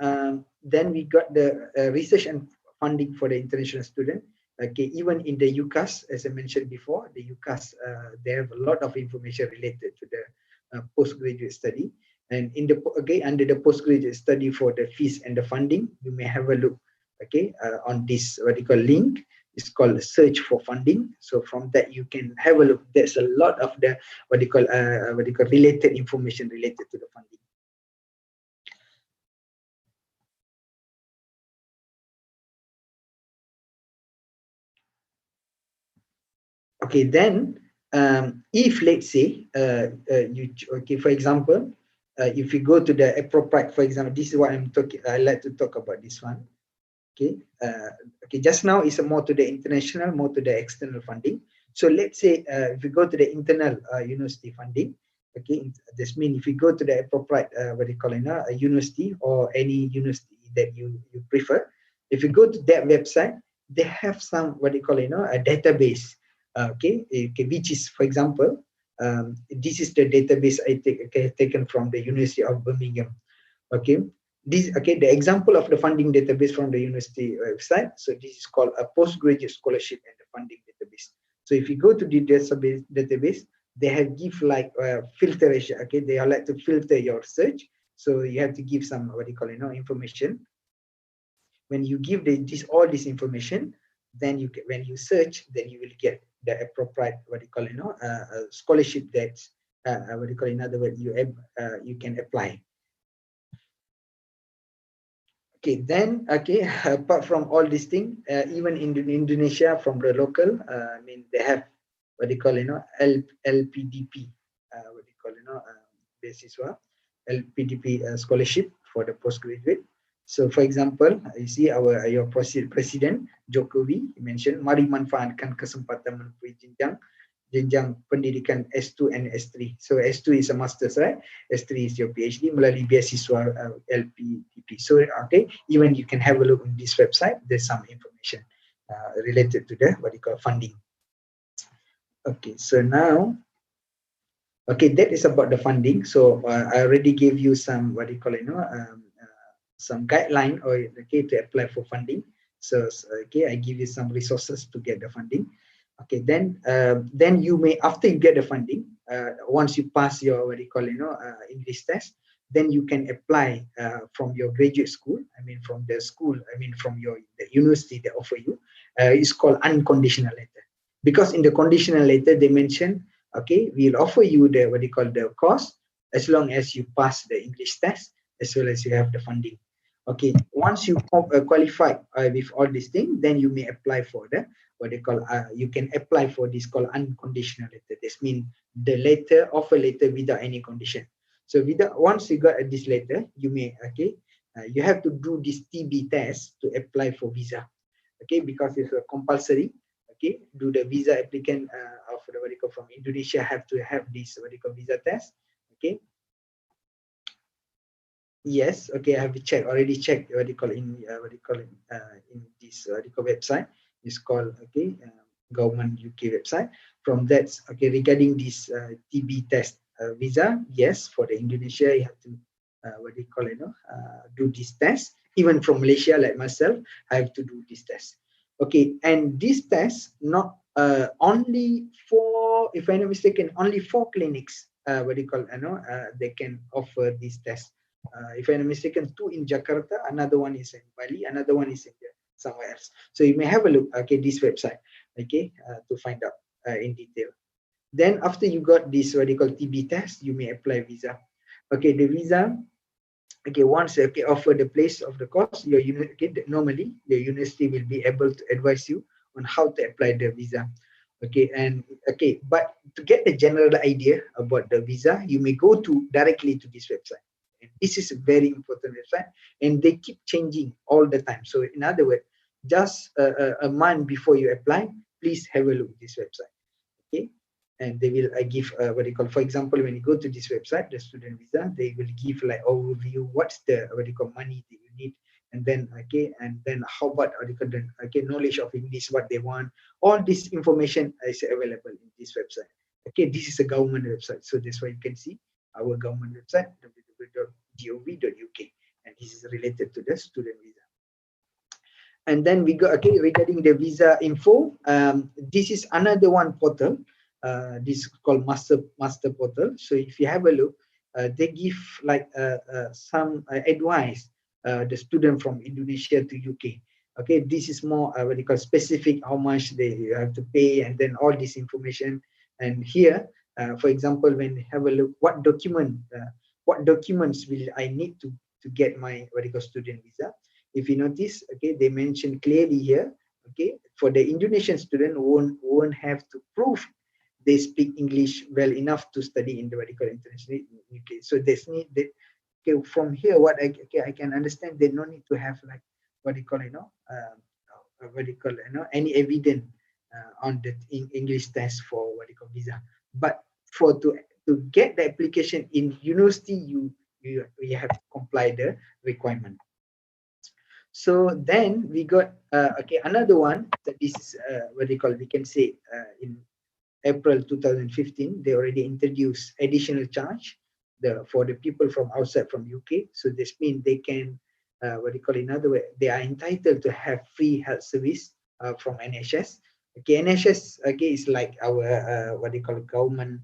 S5: then we got the research and funding for the international student. Okay, even in the UCAS, as I mentioned before, the UCAS they have a lot of information related to the postgraduate study. And in the under the postgraduate study for the fees and the funding, you may have a look. Okay, on this what you call link. It's called search for funding. So from that you can have a look. There's a lot of the what you call related information related to the funding. Okay, then if let's say for example, if you go to the appropriate, for example, this is what I'm talking. I like to talk about this one. Okay, just now is more to the international, more to the external funding. So let's say if you go to the internal university funding, okay, this means if you go to the appropriate what do you call it now, a university or any university that you prefer, if you go to that website, they have some what do you call it now, a database, which is, for example, this is the database I taken from the University of Birmingham. Okay, the example of the funding database from the university website. So this is called a postgraduate scholarship and the funding database. So if you go to the database, they have give like filtration. Okay, they are like to filter your search. So you have to give some what do you call it now, information. When you give all this information, then when you search, then you will get the appropriate what do you call it now, scholarship that what do you call it, in other words, you can apply. Okay, then apart from all these things, even in Indonesia, from the local, I mean, they have what they call LPDP, what they call basis LPDP scholarship for the postgraduate. So, for example, you see your president Jokowi mentioned, mari manfaatkan kesempatan menempuh jenjang pendidikan S2 and S3. So S2 is a master's, right? S3 is your PhD melalui beasiswa LPDP. So even you can have a look on this website. There's some information related to the what you call funding. Okay, so now, that is about the funding. So I already gave you some what you call some guideline or to apply for funding. So I give you some resources to get the funding. Okay, then you may, after you get the funding, once you pass your what you call English test, then you can apply from your graduate school. I mean, from the school. I mean, from the university that offer you. It's called unconditional letter, because in the conditional letter they mention, okay, we'll offer you the what you call the course as long as you pass the English test as well as you have the funding. Okay, once you qualify with all these things, then you may apply for the what they call you can apply for this called unconditional letter. This means the offer letter without any condition. So once you got this letter, you may you have to do this TB test to apply for visa. Okay, because it's a compulsory. Okay, do the visa applicant of the what they call from Indonesia have to have this what they call visa test. Okay. Yes, okay, I have already checked what you call in this website. It's called government UK website. From that, regarding this TB test visa, yes, for the Indonesia you have to do this test. Even from Malaysia, like myself, I have to do this test. Okay, and this test not only for, if I'm not mistaken, only 4 clinics they can offer this test. If I'm not mistaken, 2 in Jakarta, another one is in Bali, another one is in somewhere else. So you may have a look, this website, to find out in detail. Then after you got this what you call TB test, you may apply visa. Okay, the visa. Okay, once offer the place of the course, normally your university will be able to advise you on how to apply the visa. But to get the general idea about the visa, you may go directly to this website. And this is a very important website, and they keep changing all the time. So in other words, just a month before you apply, please have a look at this website. Okay, and they will give what they call, for example, when you go to this website, the student visa, they will give like overview what's the what they call money that you need, and then how about knowledge of English, what they want. All this information is available in this website. Okay, this is a government website, so that's why you can see our government website, www.gov.uk, and this is related to the student visa. And then we go regarding the visa info. This is another one portal. This is called master portal. So if you have a look, they give like some advice the student from Indonesia to UK. Okay, this is more what they call specific, how much they have to pay, and then all this information. And here, for example, when you have a look, what documents will I need to get my what they call student visa? If you notice, they mention clearly here, okay, for the Indonesian student won't have to prove they speak English well enough to study in the radical international in UK. So there's need that, okay, from here what I can understand, they no need to have like what do you call, what do you call, any evidence on the English test for what do you call visa. But for to get the application in university, you have to comply the requirement. So then we got okay, another one that this is what do you call, we can say in April 2015 they already introduced additional charge for the people from outside from UK. So this means they can what do you call, in other way, they are entitled to have free health service from NHS. Okay, NHS okay is like our what do you call, government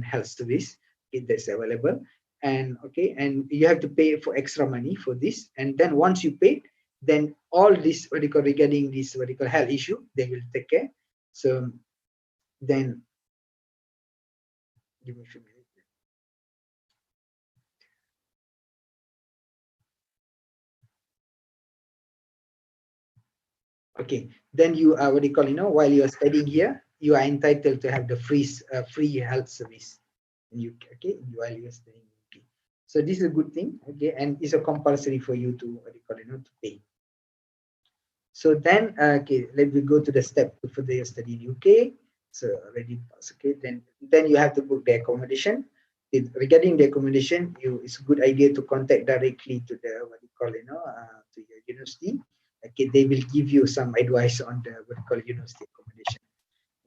S5: health service. Okay, that's available. And okay, and you have to pay for extra money for this, and then once you pay, then all this what do you call, regarding this what do you call health issue, they will take care. So then give me a few minutes. Okay, then you are what do you call, while you are studying here, you are entitled to have the free health service in UK. Okay, while you are studying in UK. So this is a good thing. Okay, and it's a compulsory for you to what do you call, to pay. So then okay, let me go to the step to further your study in UK. So already pass. Okay, then you have to book the accommodation. Regarding the accommodation, it's a good idea to contact directly to the what you call, to your university. Okay, they will give you some advice on the what you call university accommodation.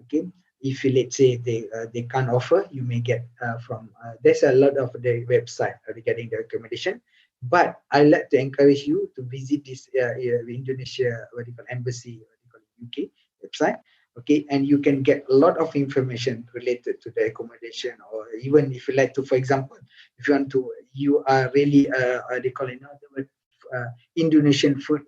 S5: Okay, if you, let's say they can't offer, you may get from there's a lot of the website regarding the accommodation. But I like to encourage you to visit this Indonesia what you call embassy, what you call UK website. Okay, and you can get a lot of information related to the accommodation, or even if you like to, for example, if you want to, you are really they call it Indonesian food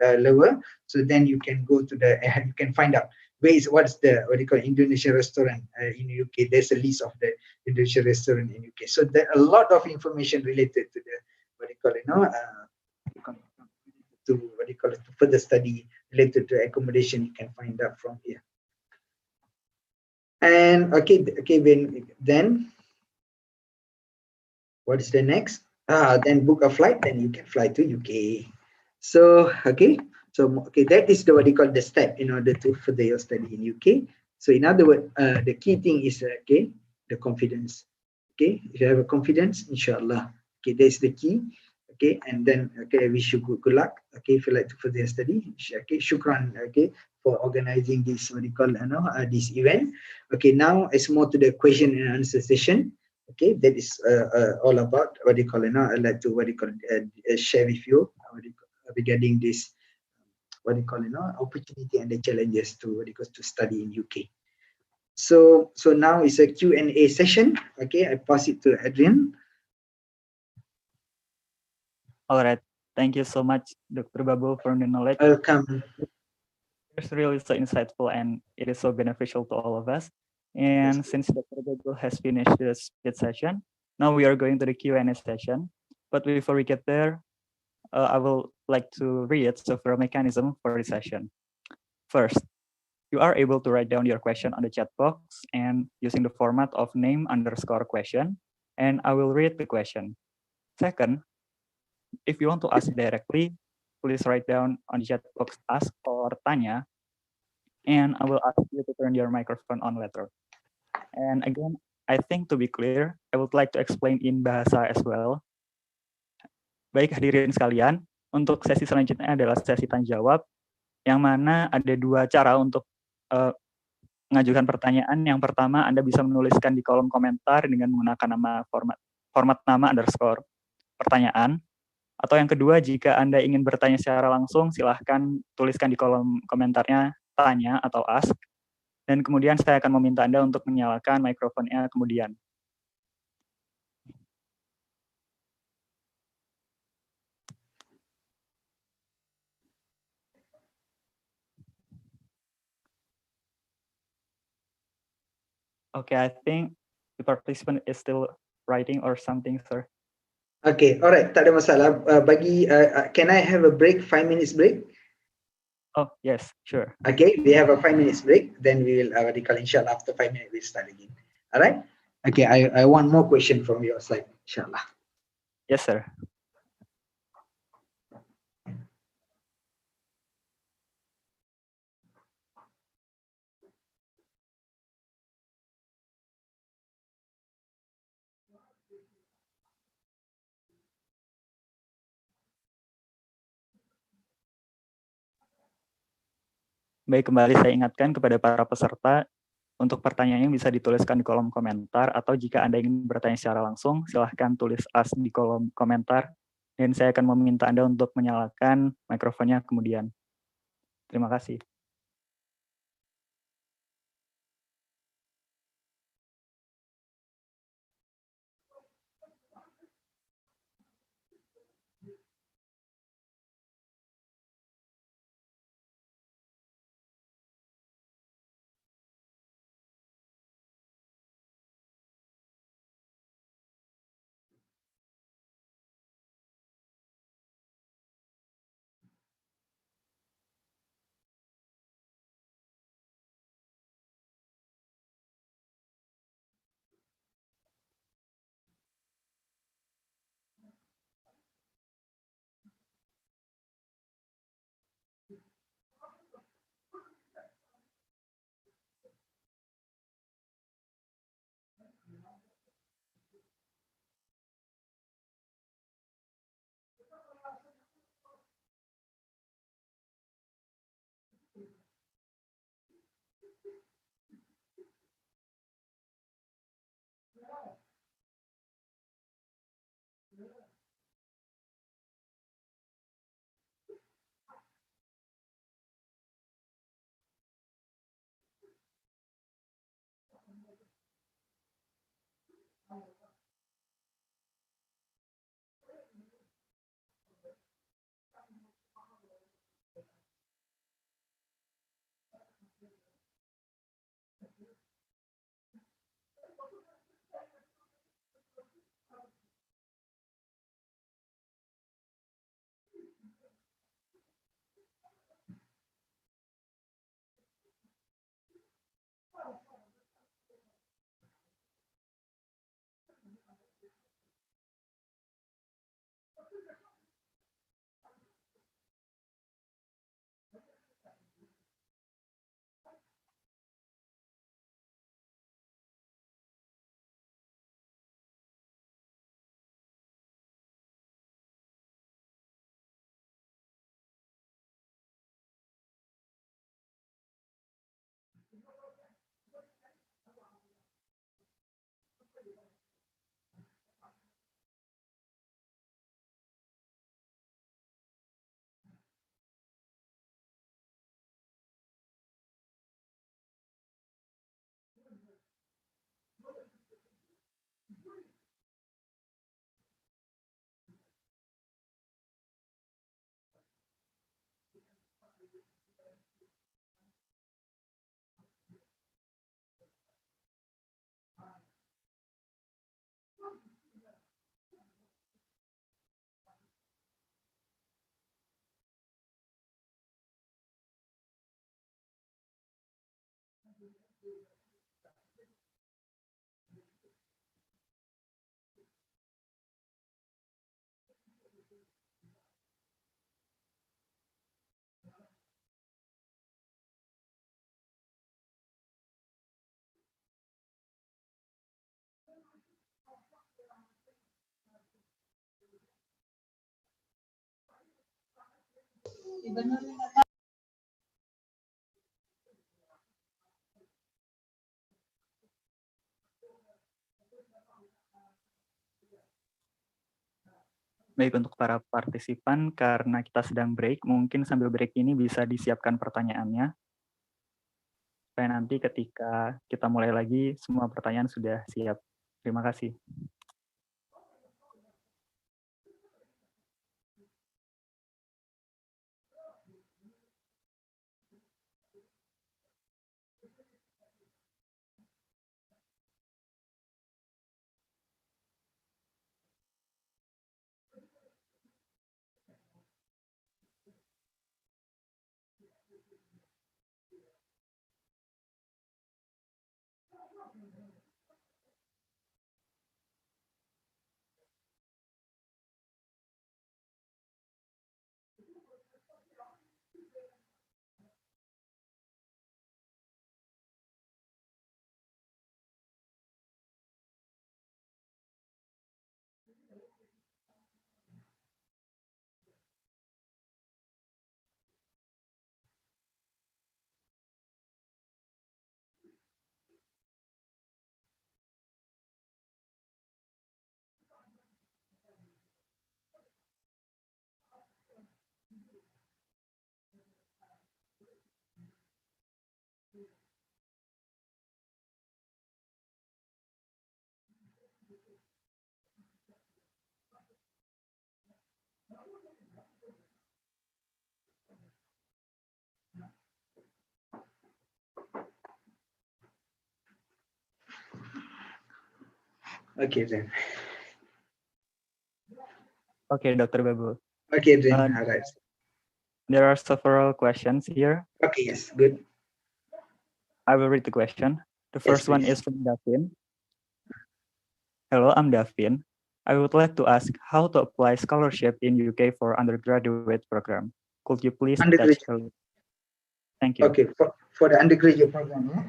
S5: lover, so then you can go to the you can find out what's the what do you call Indonesian restaurant in UK. There's a list of the Indonesian restaurant in UK, so there are a lot of information related to the what do you call to what do you call it, to further study related to accommodation. You can find out from here. And okay, then what is the next? Then book a flight, then you can fly to UK. So okay, that is the what you call the step in order to further your study in UK. So in other words, the key thing is okay, the confidence. Okay, if you have a confidence, inshallah, okay, that's the key. Okay, and then okay, I wish you good luck. Okay, if you like to further study, okay, shukran, okay, for organizing this what you call this event. Okay, now it's more to the question and answer session. Okay, that is all about what you call I'd like to what you call share with you regarding this what you call opportunity and the challenges to what you call to study in UK. So now it's a Q&A session. Okay, I pass it to Adrian.
S7: All right. Thank you so much, Dr. Babu, for the knowledge.
S5: Welcome.
S7: It's really so insightful and it is so beneficial to all of us. And since Dr. Babu has finished the speech session, now we are going to the Q&A session. But before we get there, I will like to read several mechanisms for the session. First, you are able to write down your question on the chat box and using the format of name_question, and I will read the question. Second, if you want to ask directly, please write down on the chat box ask or tanya, and I will ask you to turn your microphone on later. And again, I think to be clear, I would like to explain in bahasa as well. Baik hadirin sekalian, untuk sesi selanjutnya adalah sesi tanya jawab, yang mana ada dua cara untuk mengajukan pertanyaan. Yang pertama, Anda bisa menuliskan di kolom komentar dengan menggunakan nama format nama underscore pertanyaan. Atau yang kedua, jika Anda ingin bertanya secara langsung, silahkan tuliskan di kolom komentarnya tanya atau ask. Dan kemudian saya akan meminta Anda untuk menyalakan mikrofonnya kemudian. Okay, I think the participant is still writing or something, sir.
S5: Okay, alright, tak ada masalah. Can I have a break, 5 minutes break?
S7: Oh, yes, sure.
S5: Okay, we have a 5 minutes break. Then we will inshallah after 5 minutes we'll start again. All right. Okay, I want more question from your side, inshallah.
S7: Yes, sir. Baik, kembali saya ingatkan kepada para peserta untuk pertanyaannya bisa dituliskan di kolom komentar atau jika Anda ingin bertanya secara langsung, silahkan tulis ask di kolom komentar dan saya akan meminta Anda untuk menyalakan mikrofonnya kemudian. Terima kasih. Baik, untuk para partisipan, karena kita sedang break, mungkin sambil break ini bisa disiapkan pertanyaannya, supaya nanti ketika kita mulai lagi, semua pertanyaan sudah siap. Terima kasih.
S5: Okay then.
S7: Okay, Dr. Babu.
S5: Okay then.
S7: Uh,
S5: All right.
S7: There are several questions here.
S5: Okay. Yes. Good.
S7: I will read the question. The
S5: Yes,
S7: first one
S5: please.
S7: is from Davin. Hello, I'm Davin. I would like to ask how to apply scholarship in UK for undergraduate program. Could you please attach
S5: Undergraduate.
S7: a link? Thank you.
S5: Okay. For the undergraduate program. Yeah?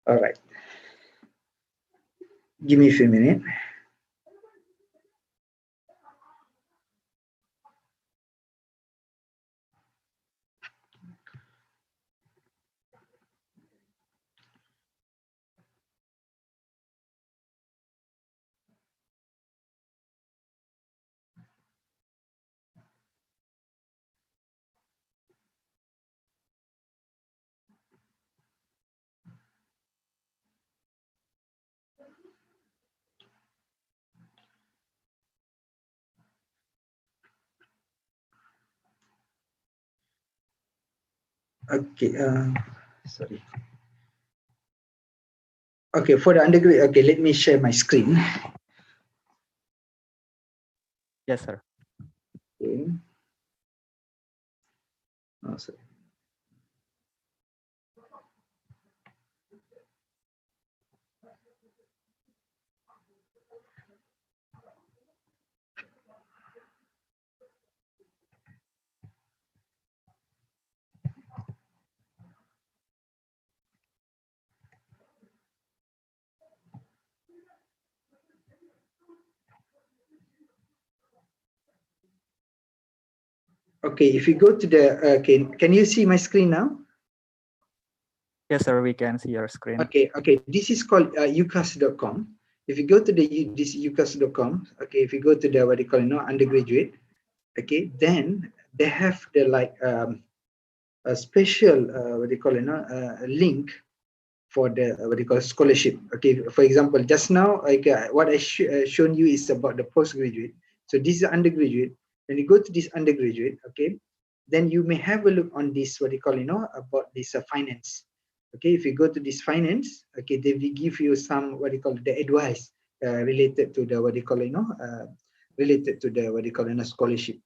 S5: All right. Give me a few minutes. Okay. Sorry. Okay. For the undergraduate. Okay. Let me share my screen.
S7: Yes, sir.
S5: Okay. Oh, sorry. Okay, if you go to the, can you see my screen now?
S7: Yes, sir, we can see your screen.
S5: Okay, this is called ucas.com. If you go to this ucas.com, okay, if you go to the, what you call it, undergraduate, okay, then they have the a special, what you call it, link for the, what you call scholarship. Okay, for example, just now, like what I shown you is about the postgraduate. So this is undergraduate. When you go to this undergraduate, okay, then you may have a look on this, what you call, about this finance. Okay, if you go to this finance, okay, they will give you some, what you call, the advice related to the, what you call, related to the, what you call, scholarship.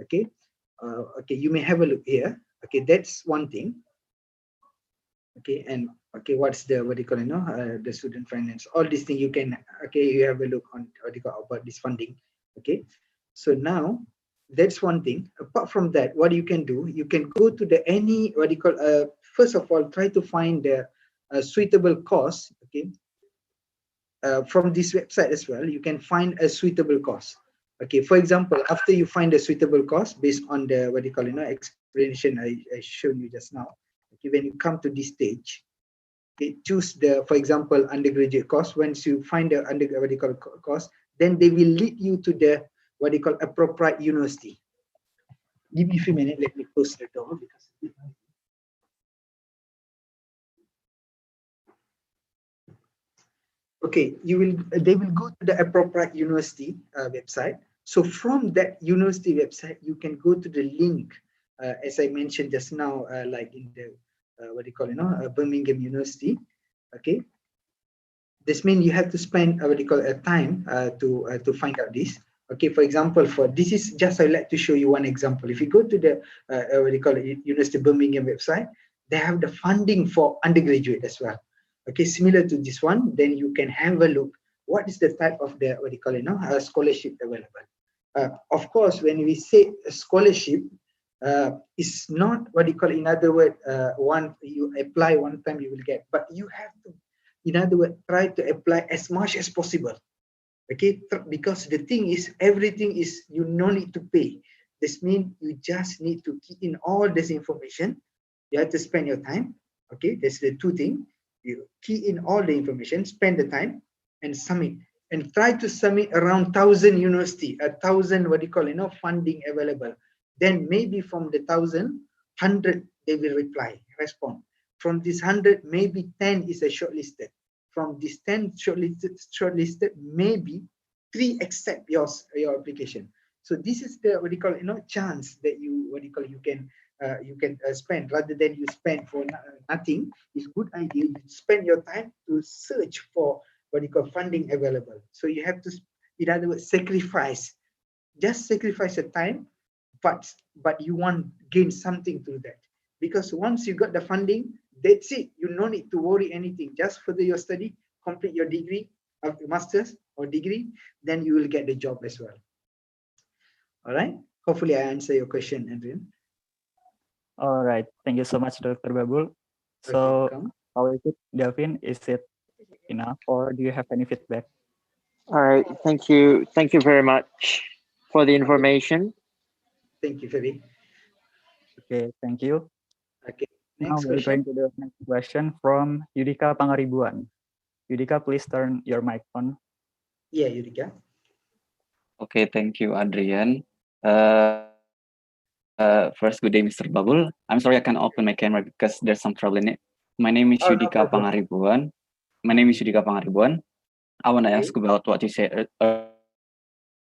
S5: Okay, okay, you may have a look here. Okay, that's one thing. Okay, and okay, what's the, what do you call it, the student finance, all these things you can, okay, you have a look on, what do you call, about this funding. Okay, so now that's one thing. Apart from that, what you can do, you can go to the any, what do you call, first of all, try to find the suitable course. Okay, from this website as well, you can find a suitable course. Okay, for example, after you find a suitable course based on the, what do you call, explanation I showed you just now. Okay, when you come to this stage, okay, choose the, for example, undergraduate course. Once you find the undergraduate course, then they will lead you to the, what they call, appropriate university. Give me a few minutes. Let me close the door because. Okay, they will go to the appropriate university website. So from that university website, you can go to the link, as I mentioned just now, like in the, what do you call, Birmingham University. Okay, this means you have to spend, what do you call, a time to find out this. Okay, for example, for this is just, I'd like to show you one example. If you go to the, what do you call it, University of Birmingham website, they have the funding for undergraduate as well. Okay, similar to this one, then you can have a look. What is the type of the, what do you call it, scholarship available? Of course, when we say a scholarship, it's not, what do you call it, in other words, one you apply one time you will get, but you have to, in other words, try to apply as much as possible. Okay, because the thing is, everything is, you no need to pay. This means you just need to key in all this information. You have to spend your time. Okay, that's the two things. You key in all the information, spend the time, and submit. And try to submit around 1,000 university, 1,000, what do you call, funding available. Then maybe from the 1,000, 100 they will respond. From this 100, maybe 10 is a shortlisted. From this 10 shortlisted, maybe 3 accept your application. So this is the what you call chance that you you can spend rather than you spend for nothing. It's good idea you spend your time to search for what you call funding available. So you have to, in other words, sacrifice. Just sacrifice your time, but you want gain something through that. Because once you got the funding, that's it. You no need to worry anything. Just further your study, complete your degree, master's or degree, then you will get the job as well. All right. Hopefully, I answer your question, Adrian.
S7: All right. Thank you so much, Dr. Babul. So,
S5: Okay,
S7: how is it, Davin? Is it enough, or do you have any feedback?
S6: All right. Thank you. Thank you very much for the information.
S5: thank you, Ferry.
S7: Okay, thank you.
S5: Okay.
S7: Now
S5: Next
S7: we're going
S5: question.
S7: to the next question from Yudika Pangaribuan. Yudika, please turn your mic on.
S5: Yeah, Yudika.
S9: Okay, thank you, Adrian. First, good day, Mr. Babul. I'm sorry I can't open my camera because there's some trouble in it. My name is
S5: Oh, no
S9: Yudika
S5: problem.
S9: Pangaribuan. I want to
S5: Okay.
S9: ask about what you said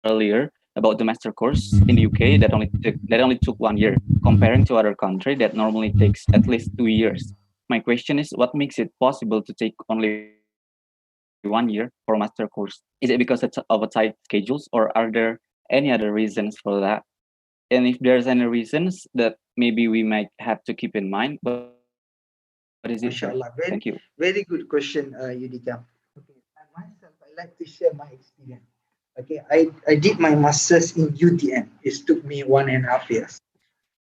S9: earlier about the master course in the UK that only took 1 year, comparing to other country that normally takes at least 2 years. My question is, what makes it possible to take only 1 year for a master course? Is it because of a tight schedules, or are there any other reasons for that? And if there's any reasons that maybe we might have to keep in mind, what is it?
S5: Mashallah.
S9: Thank you.
S5: Very good question, Yudika. Okay, myself, I like to share my experience. Okay, I did my master's in UTM. It took me 1.5 years.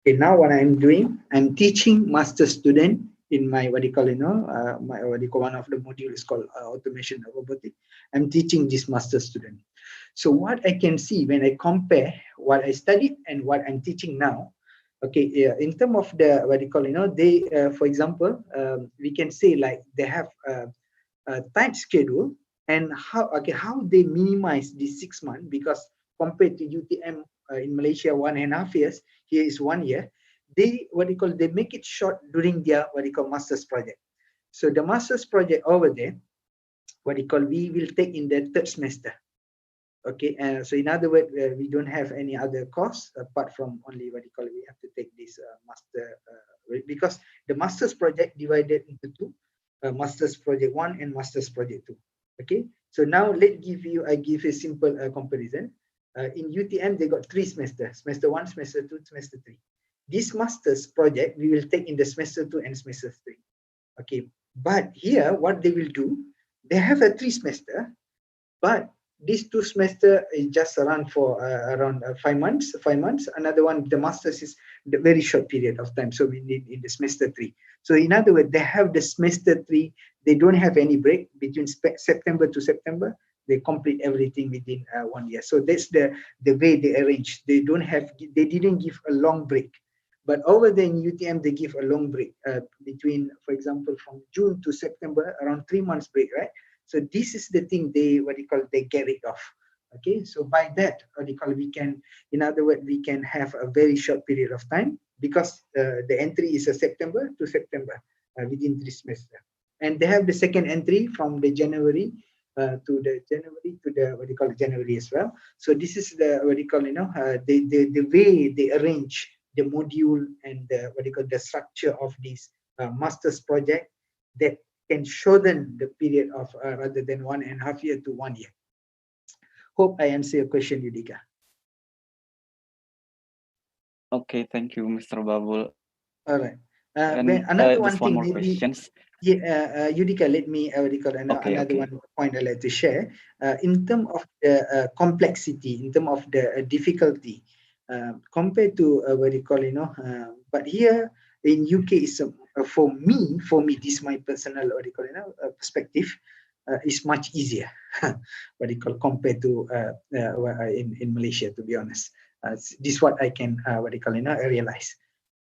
S5: Okay, now what I'm doing, I'm teaching master student in my one of the modules is called automation and robotics. I'm teaching this master student. So what I can see when I compare what I studied and what I'm teaching now, okay, in terms of the they for example, we can say like they have a tight schedule, and how they minimize these 6 months, because compared to UTM in Malaysia 1.5 years, here is 1 year. They they make it short during their master's project. So the master's project over there, we will take in the 3rd semester. Okay, so in other words, we don't have any other costs apart from only we have to take this master because the master's project divided into 2, master's project 1 and master's project 2. Okay, so now I give a simple comparison. In UTM they got 3 semesters: semester 1, semester 2, semester 3. This master's project we will take in the semester 2 and semester 3. Okay, but here what they will do, they have a 3 semester, but these 2 semester is just around for around 5 months. Another one, the masters, is the very short period of time. So we need in the semester 3. So in other words, they have the semester 3. They don't have any break between September to September. They complete everything within 1 year. So that's the way they arrange. They didn't give a long break. But over there in UTM, they give a long break between, for example, from June to September, around 3 months break, right? So this is the thing they get rid of. Okay, so by that we can, in other words, we can have a very short period of time, because the entry is a September to September within 3 semester, and they have the second entry from the January to the January as well. So this is the the way they arrange the module and the structure of this master's project, that can shorten the period of rather than 1.5 year to 1 year. Hope I answer your question, Yudika.
S9: Okay, thank you, Mr. Babul.
S5: All right.
S9: Another just one more question.
S5: Yeah, Yudika, let me another one point I'd like to share. In terms of the complexity, in terms of the difficulty, compared to but here in UK is for me, this is my personal perspective, is much easier. Compared to in Malaysia, to be honest. This is what I can realize.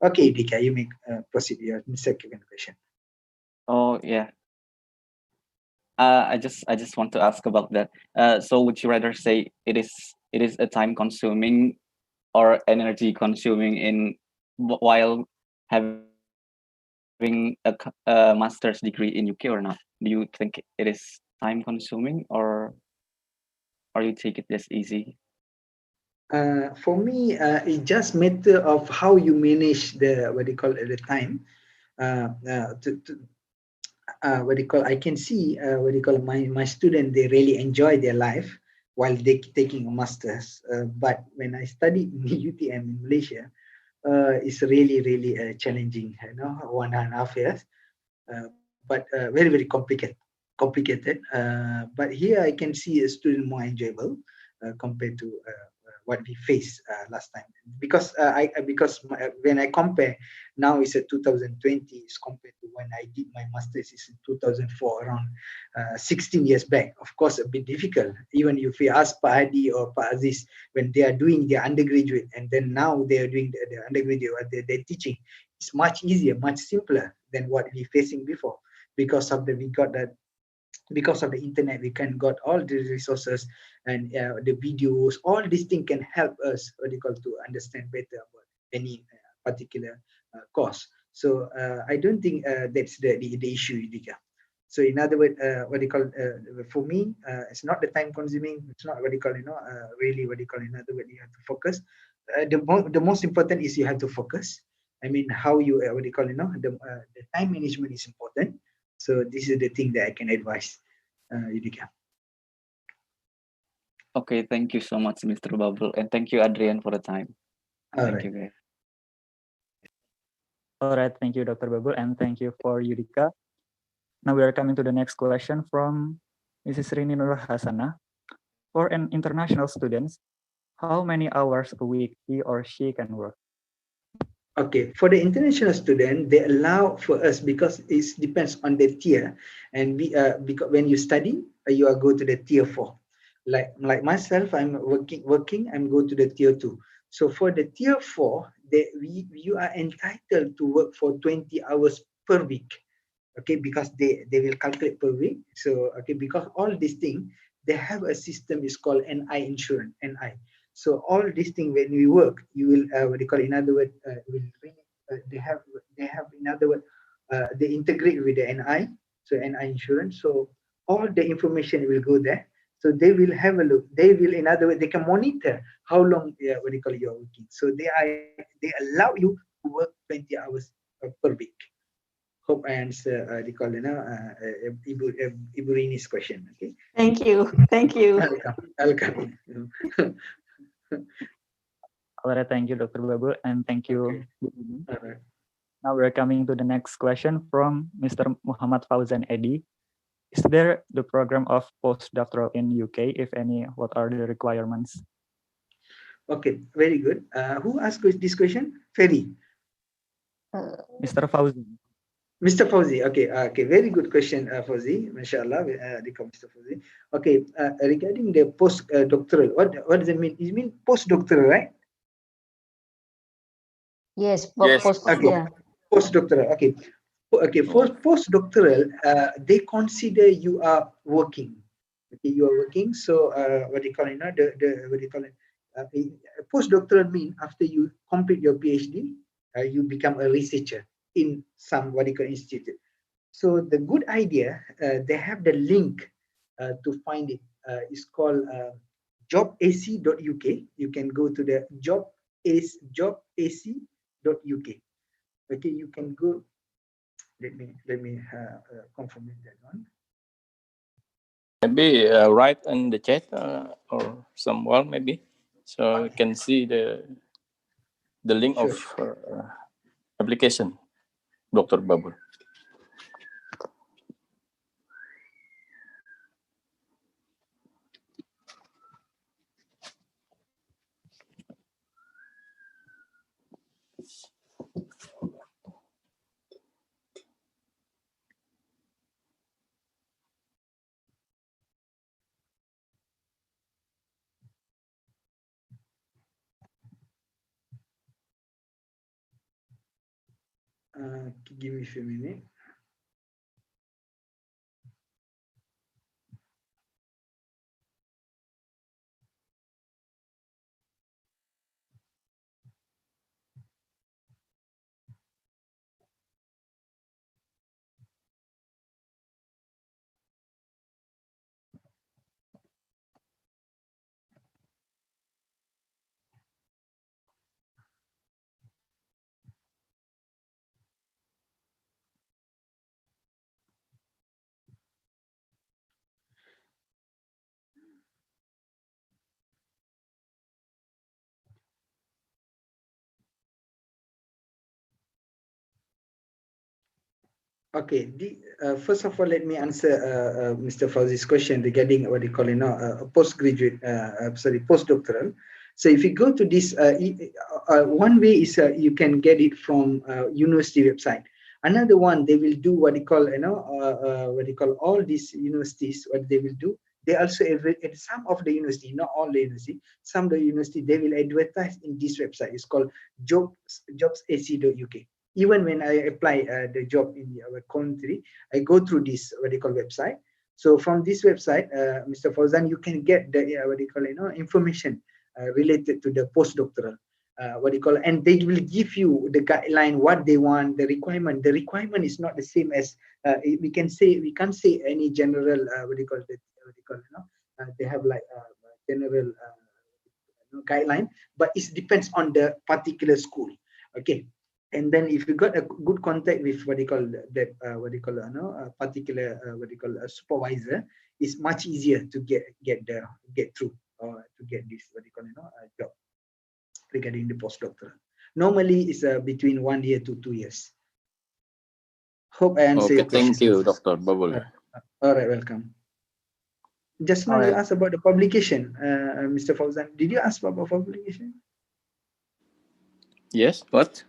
S5: Okay, Dika, you may proceed with your second question.
S9: Oh yeah. I just want to ask about that. So would you rather say it is a time consuming or energy consuming while having doing a master's degree in UK or not? Do you think it is time consuming or you take it as easy?
S5: For me, it just matter of how you manage the what do you call it, the time. What do you call? I can see what do you call my student. They really enjoy their life while they taking a masters. But when I studied in UTM in Malaysia, it's really challenging. 1.5 years. But very complicated. But here I can see a student more enjoyable compared to what we faced last time. Because when I compare now, it's a 2020 is compared to when I did my masters is in 2004, around 16 years back. Of course, a bit difficult. Even if we ask Pak Hadi or Pak Aziz when they are doing their undergraduate, and then now they are doing the undergraduate, they're teaching. It's much easier, much simpler than what we facing before, because of the internet. We can got all the resources and the videos. All these things can help us what do you call to understand better about any particular course. So I don't think that's the issue, Yudhika. So in other words, what do you call for me, it's not the time consuming. It's not what do you call really what do you call in other words, you have to focus. The most important is you have to focus. I mean, how you what do you call the time management is important. So this is the thing that I can advise, Yudhika.
S9: Okay, thank you so much, Mr. Bubble, and thank you, Adrian, for the time. Thank you, guys.
S7: All right, thank you, Dr. Babul, and thank you for Yudhika. Now we are coming to the next question from Mrs. Rini Nur Hasana. For an international student, how many hours a week he or she can work?
S5: Okay, for the international student, they allow for us because it depends on the tier, and we because when you study, you are go to the tier 4. Like myself, I'm working. I'm go to the tier 2. So for the tier 4, you are entitled to work for 20 hours per week. Okay, because they will calculate per week. So okay, because all these things, they have a system is called NI insurance, NI. So all these things when we work, you will what do you call in other words, will really, they have in other words, they integrate with the NI, so NI insurance. So all the information will go there. So they will have a look. They will, in other words, they can monitor how long what do you call you're working. So they allow you to work 20 hours per week. Hope I answer Ibu Rini's question. Okay.
S10: Thank you. Thank you.
S5: Welcome.
S7: All right, thank you, Dr. Babul, and thank you.
S5: Okay. All right.
S7: Now we're coming to the next question from Mr. Muhammad Fauzan Edi. Is there the program of postdoctoral in UK? If any, what are the requirements?
S5: Okay, very good. Who asked this question? Ferry.
S7: Mr. Fauzi.
S5: Mr. Fauzi, okay, very good question, Fauzi. Mashallah, Mr. Fauzi. Okay, regarding the postdoctoral, what does it mean? It means postdoctoral, right?
S10: Yes,
S5: Okay,
S10: yeah.
S5: Postdoctoral. Okay, for postdoctoral, they consider you are working. Okay, you are working. So what do you call it? What do you call it? Postdoctoral mean after you complete your PhD, you become a researcher in some what do you call institute. So the good idea, they have the link to find it. It's called jobac.uk. You can go to the jobac.uk. Okay, you can go. Let me confirm that one.
S11: Maybe write in the chat or somewhere maybe, so you can see the link of application, Dr. Babul.
S5: Give me a few minutes. Okay, first of all, let me answer Mr. Fauzi's question regarding what you call, postgraduate, postdoctoral. So if you go to this, one way is you can get it from university website. Another one, they will do what you call, all these universities, what they will do, they also, at some of the university, not all the university, some of the university, they will advertise in this website. It's called jobs.ac.uk. Even when I apply the job in our country, I go through this website. So from this website, Mr. Fauzan, you can get the information related to the postdoctoral. And they will give you the guideline, what they want, the requirement. The requirement is not the same as we can't say any general they have like general guideline, but it depends on the particular school. Okay. And then if you got a good contact with particular supervisor, it's much easier to get through or to get this job regarding the postdoctoral. Normally it's between 1 year to 2 years. Hope I answer your question.
S11: Thank you, Dr. Babul.
S5: All right, welcome. Just now you asked about the publication, Mr. Fauzan. Did you ask about publication?
S11: Yes, what?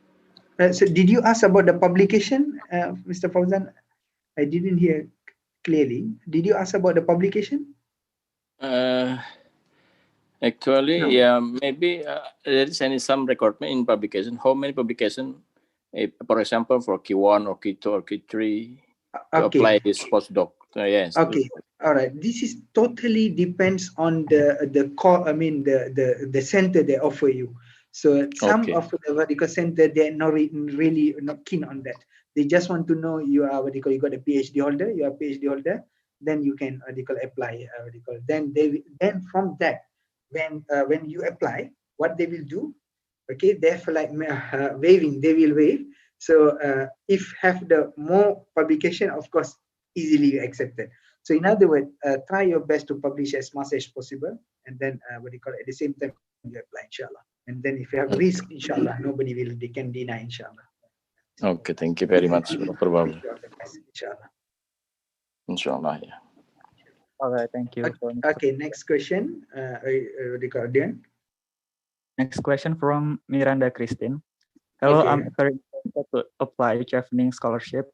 S5: So did you ask about the publication, Mr. Fauzan? I didn't hear clearly. Did you ask about the publication?
S11: Actually,
S5: No.
S11: yeah, maybe there is some record in publication. How many publication, for example, for Q1 or Q2 or Q3 to apply this postdoc? Yes.
S5: Okay. All right. This is totally depends on the core. I mean the center they offer you. So some of the vertical center, they're not really not keen on that. They just want to know you are you got a PhD holder. You are a PhD holder. Then you can apply. Then from that, when you apply, what they will do? Okay, they have like waiving. They will waive. So if have the more publication, of course, easily accepted. So in other words, try your best to publish as much as possible, and then at the same time you apply, inshallah. And then if you have risk, inshallah, they can deny, inshallah.
S11: Okay, thank you very much, Dr. Babul.
S5: Inshallah.
S11: Inshallah, yeah.
S7: All right, thank you.
S5: Okay, next question.
S7: Next question from Miranda Christine. Hello,
S5: Okay.
S7: I'm very interested to apply chevening scholarship.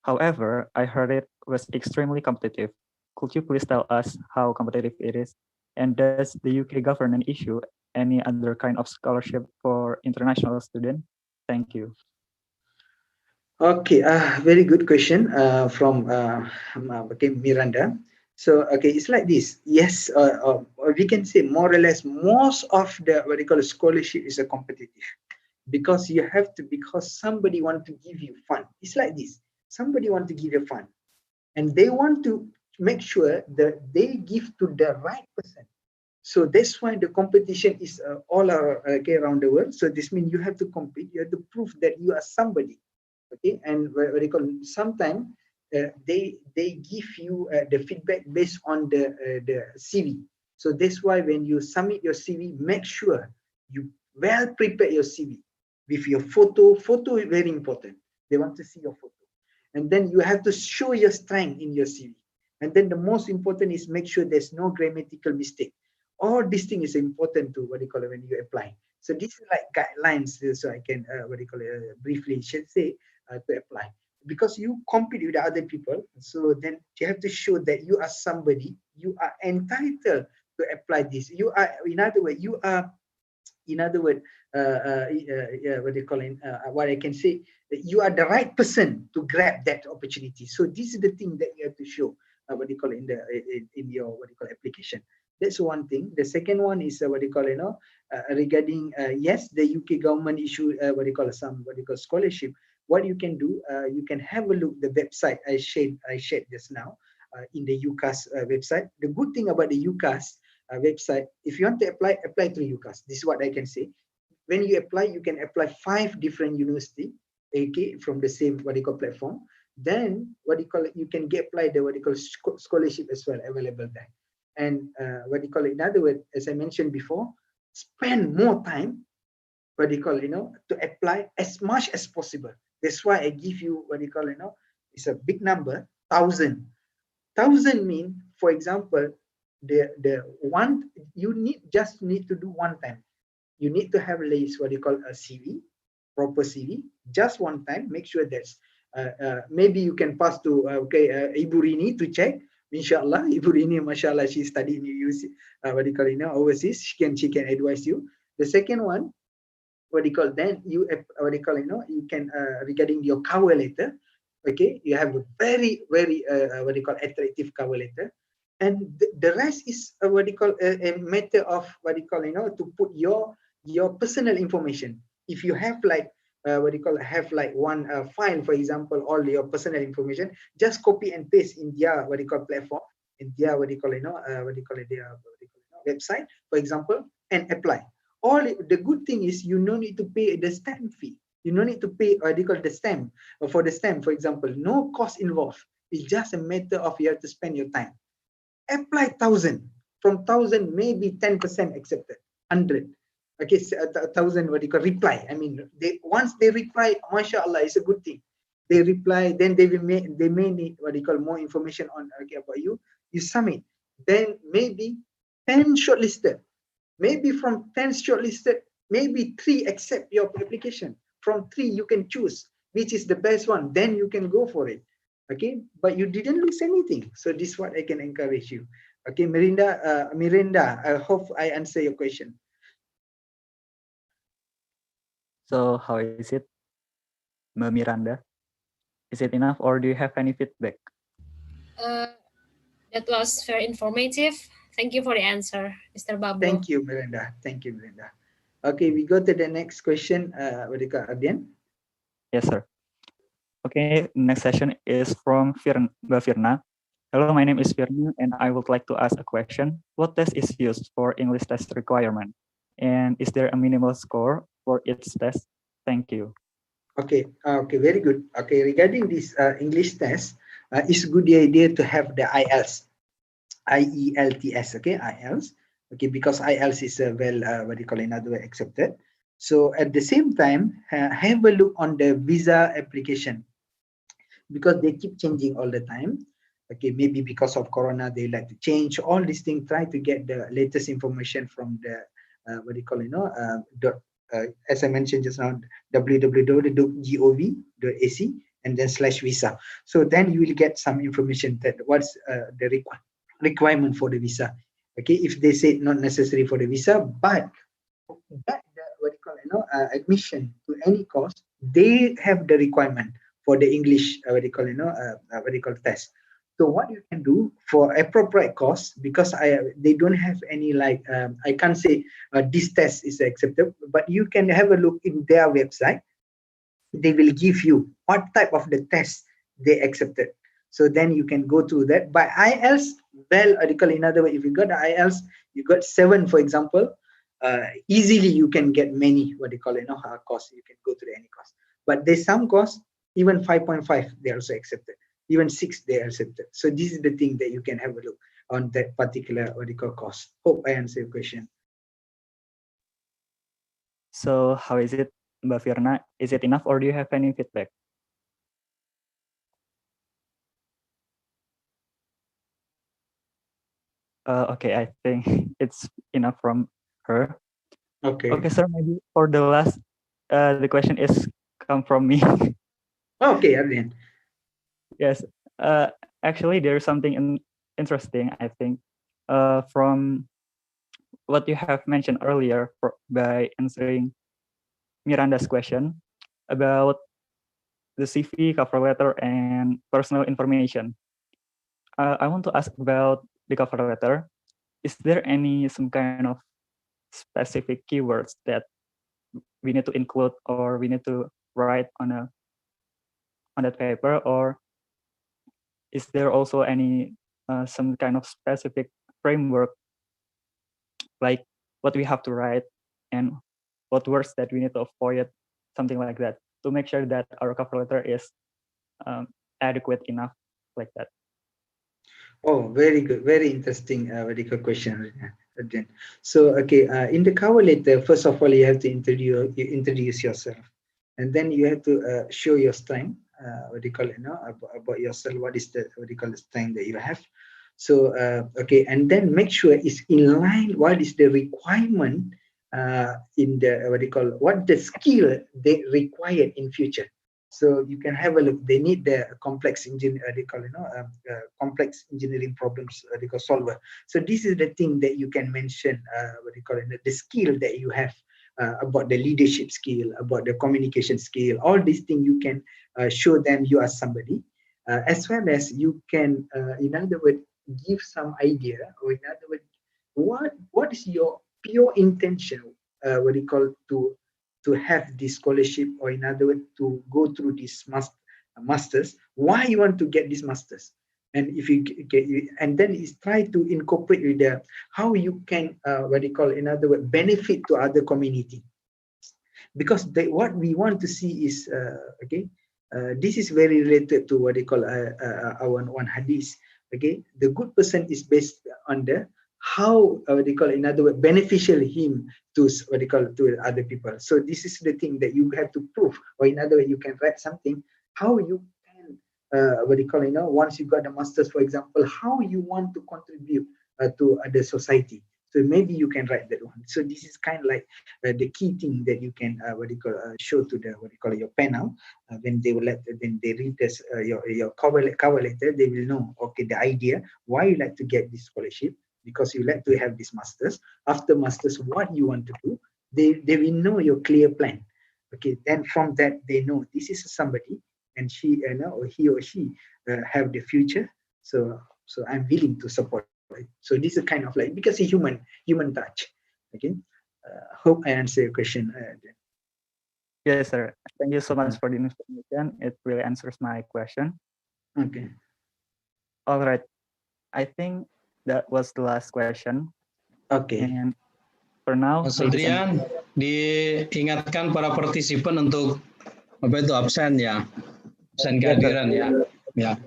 S7: However, I heard it was extremely competitive. Could you please tell us how competitive it is? And does the UK government issue any other kind of scholarship for international students? Thank you.
S5: Okay, very good question from Miranda. So, okay, it's like this. Yes, we can say more or less most of the scholarship is a competitive, because you have to, because somebody want to give you fund. It's like this. Somebody want to give you fund, and they want to make sure that they give to the right person. So that's why the competition is all around the world. So this means you have to compete. You have to prove that you are somebody. Okay, and sometimes they give you the feedback based on the CV. So that's why when you submit your CV, make sure you well prepare your CV with your photo. Photo is very important. They want to see your photo, and then you have to show your strength in your CV. And then the most important is make sure there's no grammatical mistake. All these things is important to when you apply. So this is like guidelines. So I can briefly say to apply, because you compete with other people. So then you have to show that you are somebody. You are entitled to apply this. You are, in other words, you are. In other words, what I can say, that you are the right person to grab that opportunity. So this is the thing that you have to show. In your application. That's one thing. The second one is regarding yes, the UK government issue some scholarship. What you can do, you can have a look the website I shared just now in the UCAS website. The good thing about the UCAS website, if you want to apply through UCAS. This is what I can say. When you apply, you can apply 5 different university, okay, from the same platform. Then you can get applied the scholarship as well available there. And in other words, as I mentioned before, spend more time to apply as much as possible. That's why I give you It's a big number, 1,000. 1,000 mean, for example, the one you need to do one time. You need to have what you call a CV, proper CV, just one time. Make sure that's maybe you can pass to Ibu Rini to check. Inshallah, Ibu Rini, mashallah, she studied in UC, overseas. She can advise you. The second one, then you you can regarding your cover letter. Okay, you have a very attractive cover letter, and the rest is a matter of to put your personal information. If you have like one file, for example, all your personal information, just copy and paste in their platform, in their their website, for example, and apply. All the good thing is you no need to pay the stamp fee. You no need to pay the stamp for the stamp, for example. No cost involved. It's just a matter of you have to spend your time. Apply 1,000. From 1,000, maybe 10% accepted. 100. Okay, 1,000 reply. I mean, once they reply, mashallah, it's a good thing. They reply, then they may need more information on about you. You submit. Then maybe 10 shortlisted. Maybe from 10 shortlisted, maybe 3 accept your application. From 3, you can choose which is the best one. Then you can go for it. Okay, but you didn't lose anything. So this is what I can encourage you. Okay, Miranda, I hope I answer your question.
S7: So how is it, Miranda? Is it enough, or do you have any feedback?
S12: That was very informative. Thank you for the answer, Mr. Bablo.
S5: Thank you, Miranda. Thank you, Miranda. Okay, we go to the next question. Ardian?
S7: Yes, sir. Okay, next session is from Mbak Firna. Hello, my name is Firna, and I would like to ask a question. What test is used for English test requirement? And is there a minimal score for each test? Thank you.
S5: Okay, okay, very good. Okay, regarding this English test, it's a good idea to have the IELTS. IELTS, okay, IELTS, okay, because IELTS is another way accepted. So at the same time, have a look on the visa application, because they keep changing all the time. Okay, maybe because of Corona, they like to change all these things. Try to get the latest information from the as I mentioned just now, www.gov.ac and then /visa. So then you will get some information that what's the requirement for the visa. Okay, if they say not necessary for the visa, but that admission to any course, they have the requirement for the English test. So what you can do for appropriate course, because they don't have any I can't say this test is accepted, but you can have a look in their website. They will give you what type of the test they accepted. So then you can go to that. By IELTS, well, in other way, if you got the IELTS, you got 7, for example, easily you can get many course. You can go to any course. But there's some course, even 5.5, they also accepted. Even 6, they are accepted. So this is the thing that you can have a look on that particular course. Hope I answer your question.
S7: So how is it, Mbak Firna? Is it enough, or do you have any feedback? Okay, I think it's enough from her.
S5: Okay.
S7: Okay, sir, maybe for the last, the question is come from me.
S5: Okay, Arvind.
S7: Yes, actually there's something interesting, I think, from what you have mentioned earlier by answering Miranda's question about the CV, cover letter, and personal information. I want to ask about the cover letter. Is there some kind of specific keywords that we need to include or we need to write on that paper, or is there also some kind of specific framework, like what we have to write and what words that we need to avoid, something like that, to make sure that our cover letter is adequate enough, like that?
S5: Oh, very good, very interesting, very good question. So, okay, in the cover letter, first of all, you have to introduce yourself, and then you have to show your strength. what do you call it, about yourself, what is the, what do you call, the strength that you have. So okay, and then make sure it's in line what is the requirement in the, what do you call, what the skill they require in future. So you can have a look. They need the complex complex engineering problems solver. So this is the thing that you can mention. What do you call it? The skill that you have about the leadership skill, about the communication skill. All these things you can show them you are somebody, as well as you can, in other words, give some idea, or in other words, what is your pure intention? What do you call, to have this scholarship, or in other words, to go through this masters. Why you want to get this masters? And if you get, and then is try to incorporate with the how you can, what do you call, in other words, benefit to other community. Because what we want to see is okay. This is very related to what they call our one hadith. Okay, the good person is based on the how what they call, in other words, beneficial him to what they call to other people. So this is the thing that you have to prove, or in other way, you can write something how you can what they call, once you got the masters, for example, how you want to contribute to the society. So maybe you can write that one. So this is kind of like the key thing that you can what do you call, show to the, what do you call, your panel when they will when they read this your cover letter, they will know, okay, the idea why you like to get this scholarship, because you like to have this masters. After masters, what you want to do, they will know your clear plan. Okay, then from that they know this is somebody, and she or he or she have the future. So I'm willing to support. So this is kind of like, because it's human touch. Okay, hope I answer your question.
S7: Yes, sir. Thank you so much for the information. It really answers my question.
S5: Okay.
S7: All right. I think that was the last question.
S5: Okay.
S7: And for now,
S4: Mas Adrian, diingatkan para partisipan untuk apa itu absen ya, absen kehadiran ya. Ya.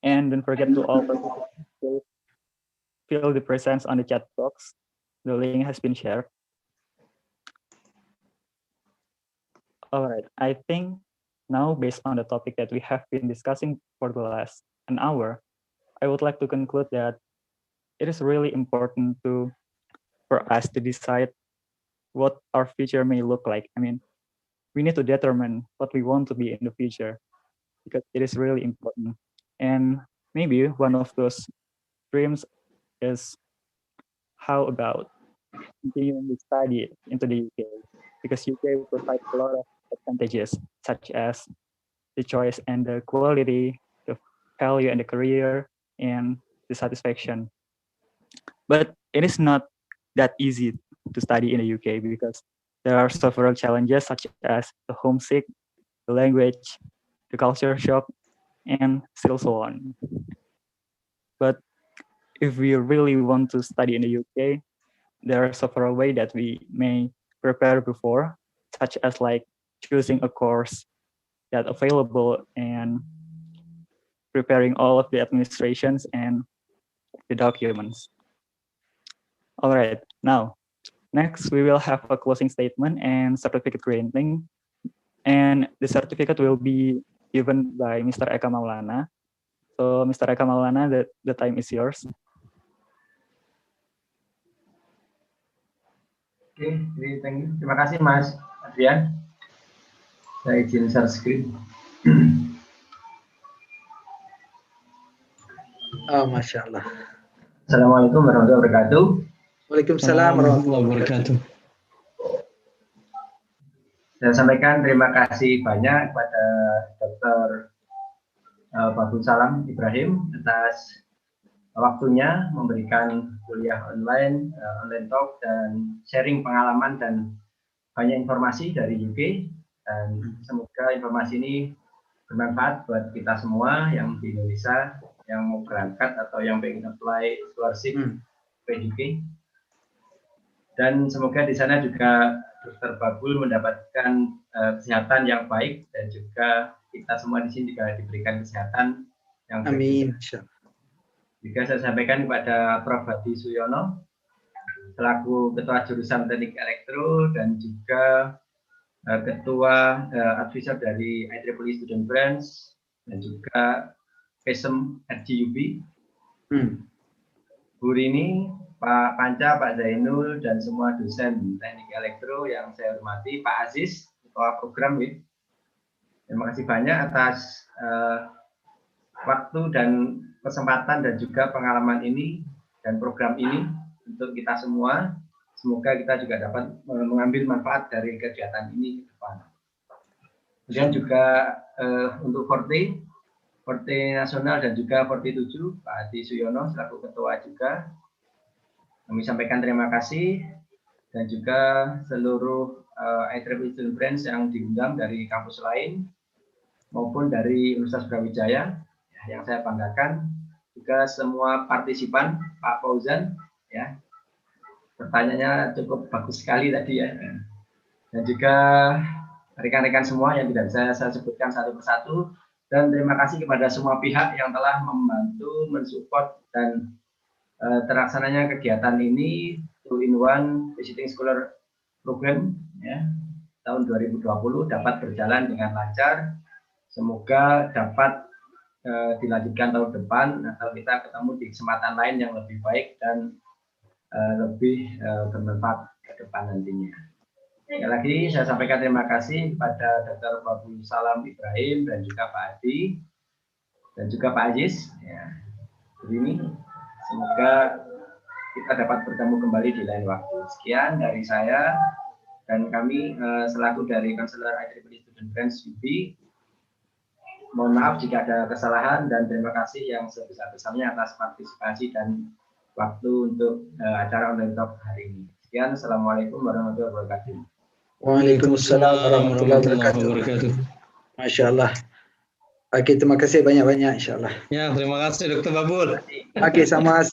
S7: And don't forget to all participants to fill the presence on the chat box. The link has been shared. All right, I think now, based on the topic that we have been discussing for the last an hour, I would like to conclude that it is really important for us to decide what our future may look like. I mean, we need to determine what we want to be in the future, because it is really important. And maybe one of those dreams is, how about continuing to study into the UK? Because UK provides a lot of advantages, such as the choice and the quality, the value and the career, and the satisfaction. But it is not that easy to study in the UK, because there are several challenges, such as the homesick, the language, the culture shock, and still so on. But if we really want to study in the UK, there are several ways that we may prepare before, such as like choosing a course that available and preparing all of the administrations and the documents. All right, now, next we will have a closing statement and certificate granting. And the certificate will be given by Mr. Eka Maulana. So Mr. Eka Maulana, the time is yours.
S8: Oke, thank you. Terima kasih Mas Adrian. Saya izin share screen.
S5: Masya Allah.
S8: Assalamualaikum warahmatullahi wabarakatuh.
S5: Waalaikumsalam warahmatullahi wabarakatuh.
S8: Saya sampaikan terima kasih banyak kepada Dr. Babul Salam Ibrahim atas waktunya memberikan kuliah online talk, dan sharing pengalaman dan banyak informasi dari UK. Dan semoga informasi ini bermanfaat buat kita semua yang di Indonesia, yang mau berangkat atau yang pengen apply scholarship ke UK. Dan semoga di sana juga Dr. Babul mendapatkan kesehatan yang baik, dan juga kita semua di sini juga diberikan kesehatan yang baik.
S5: Amin.
S8: Juga saya sampaikan kepada Prof. Hadi Suyono selaku Ketua Jurusan Teknik Elektro, dan juga Ketua Advisor dari IEEE Student Branch, dan juga PESM RGUB, Bu Rini, Pak Panca, Pak Zainul, dan semua dosen teknik elektro yang saya hormati, Pak Aziz, Ketua Program. Terima kasih banyak atas waktu dan kesempatan dan juga pengalaman ini dan program ini untuk kita semua. Semoga kita juga dapat mengambil manfaat dari kegiatan ini ke depan. Kemudian juga untuk Forte Nasional dan juga Forte 7, Pak Adi Suyono selaku Ketua juga. Kami sampaikan terima kasih, dan juga seluruh IEEE Student Branch yang diundang dari kampus lain maupun dari Universitas Brawijaya yang saya banggakan, juga semua partisipan, Pak Fauzan, ya, pertanyaannya cukup bagus sekali tadi ya, dan juga rekan-rekan semua yang tidak bisa saya sebutkan satu persatu, dan terima kasih kepada semua pihak yang telah membantu, mensupport, dan terlaksananya kegiatan ini 2-in-1 Visiting Scholar Program ya, tahun 2020 dapat berjalan dengan lancar. Semoga dapat dilanjutkan tahun depan atau kita ketemu di kesempatan lain yang lebih baik dan lebih bermanfaat ke depan nantinya. Sekali lagi saya sampaikan terima kasih kepada Dr. Babul Salam Ibrahim dan juga Pak Adi dan juga Pak Aziz. Ya, ini semoga kita dapat bertemu kembali di lain waktu. Sekian dari saya dan kami selaku dari Konselor IEEE Student Branch UB. Mohon maaf jika ada kesalahan dan terima kasih yang sebesar-besarnya atas partisipasi dan waktu untuk acara online talk hari ini. Sekian, Assalamualaikum warahmatullahi wabarakatuh.
S5: Waalaikumsalam warahmatullahi wabarakatuh. Masya Allah. Oke, terima kasih banyak-banyak, insyaAllah.
S4: Ya, terima kasih Dr. Babul.
S5: Oke, sama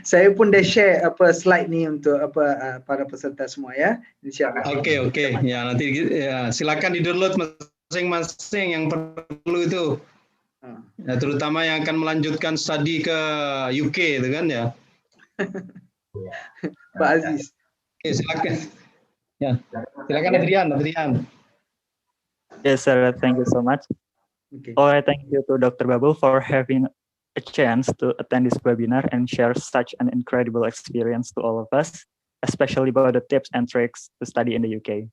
S5: saya pun dah share slide ni untuk para peserta semua ya, insyaAllah.
S4: Oke. Ya, nanti ya, silakan di-download masing-masing yang perlu itu. Ya, terutama yang akan melanjutkan studi ke UK itu kan ya.
S5: Pak Aziz.
S4: Oke, silakan. Ya, silakan Adrian.
S7: Yes, sir. Thank you so much.
S5: Okay.
S7: Alright, thank you to Dr. Babul for having a chance to attend this webinar and share such an incredible experience to all of us, especially about the tips and tricks to study in the UK.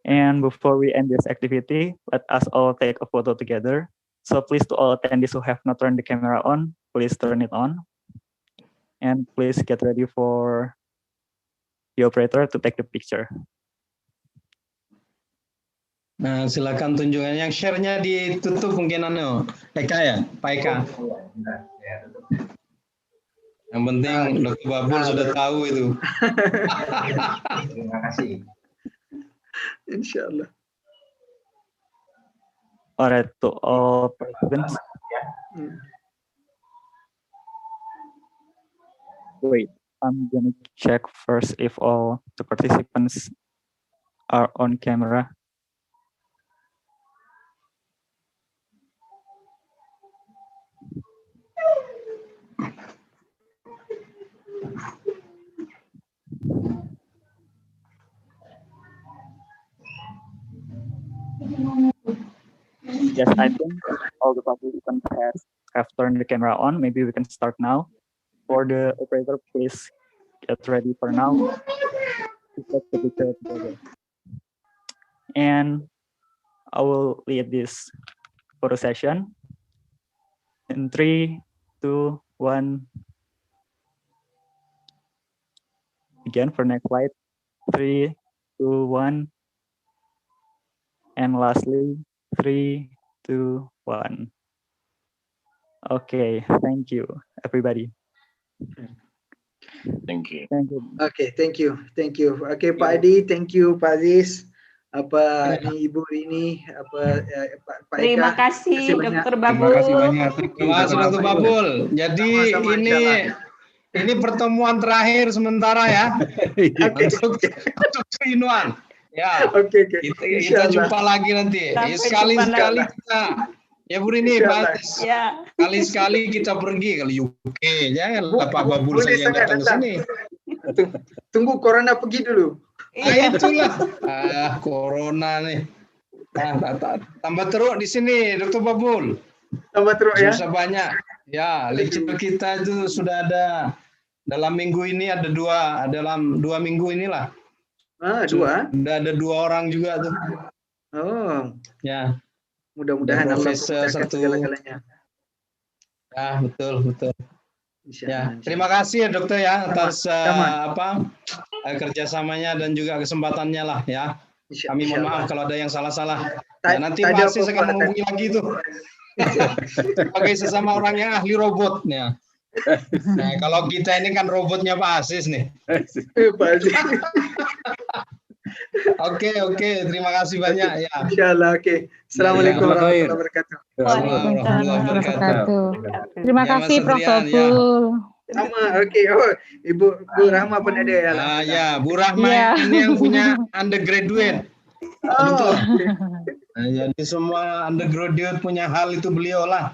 S7: And before we end this activity, let us all take a photo together. So please, to all attendees who have not turned the camera on, please turn it on. And please get ready for the operator to take the picture.
S4: Nah, silakan tunjukkan. Yang share-nya ditutup mungkin Eka ya, Pak Eka. Yang penting Dr. Babul sudah tahu itu.
S8: Terima kasih.
S5: Insyaallah.
S7: Alright, to all participants. Wait, I'm gonna check first if all the participants are on camera. Yes, I think all the participants have turned the camera on. Maybe we can start now. For the operator, please get ready for now. Let's take the picture together. And I will lead this photo session in 3, 2, 1. Again for next slide. 3, 2, 1. And lastly, 3, 2, 1. Okay, thank you, everybody.
S11: Thank you.
S5: Okay, thank you. Okay, Pak Adi, thank you, Pak Aziz. Ni Ibu Rini, Pak Eka.
S10: Terima kasih, Dr. Babul.
S4: Terima kasih Dr. Babul. Jadi ini pertemuan terakhir sementara ya. Untuk keinuan. Ya.
S5: Oke.
S4: Kita jumpa lagi nanti. Sekali-sekali kita. Ya Bu Rini, Pak.
S10: Ya.
S4: Sekali-sekali kita pergi ke UK. Jangan Pak Babul saja datang ke sini.
S5: Tunggu corona pergi dulu.
S12: Iya.
S4: Itulah. Corona nih. Tambah teruk di sini, Dr. Babul.
S5: Tambah teruk ya.
S4: Susah banyak. Ya, lecture kita itu sudah ada dalam minggu ini ada dalam 2 minggu inilah.
S5: Dua.
S4: Sudah ada 2 orang juga tuh.
S5: Oh.
S4: Ya.
S5: Mudah-mudahan Allah
S4: Profesor
S5: memudahkan
S4: satu.
S5: segala-galanya.
S4: Ya, betul. Ya,
S5: Insya
S4: terima kasih ya dokter ya atas
S5: Sama.
S4: kerjasamanya dan juga kesempatannya lah ya. Kami mohon maaf kalau ada yang salah-salah. Ya, nanti Pak Asis akan menghubungi lagi tuh. Sebagai sesama orang yang ahli robot ya. Nah, kalau kita ini kan robotnya Pak Asis nih.
S5: Pak Asis.
S4: Oke, terima kasih banyak ya.
S5: Insyaallah, oke. Assalamualaikum warahmatullahi wabarakatuh.
S10: Waalaikumsalam warahmatullahi wabarakatuh. Terima
S4: Ya,
S10: kasih
S4: Mas
S10: Prof.
S4: Adrian,
S10: Babul.
S5: Sama, oke. Oh, Ibu Rahma pun ada ya.
S4: Ya, Bu Rahma
S10: Iya.
S4: ini yang punya undergraduate.
S5: Oh,
S4: Nah, jadi semua undergraduate punya hal itu beliau lah.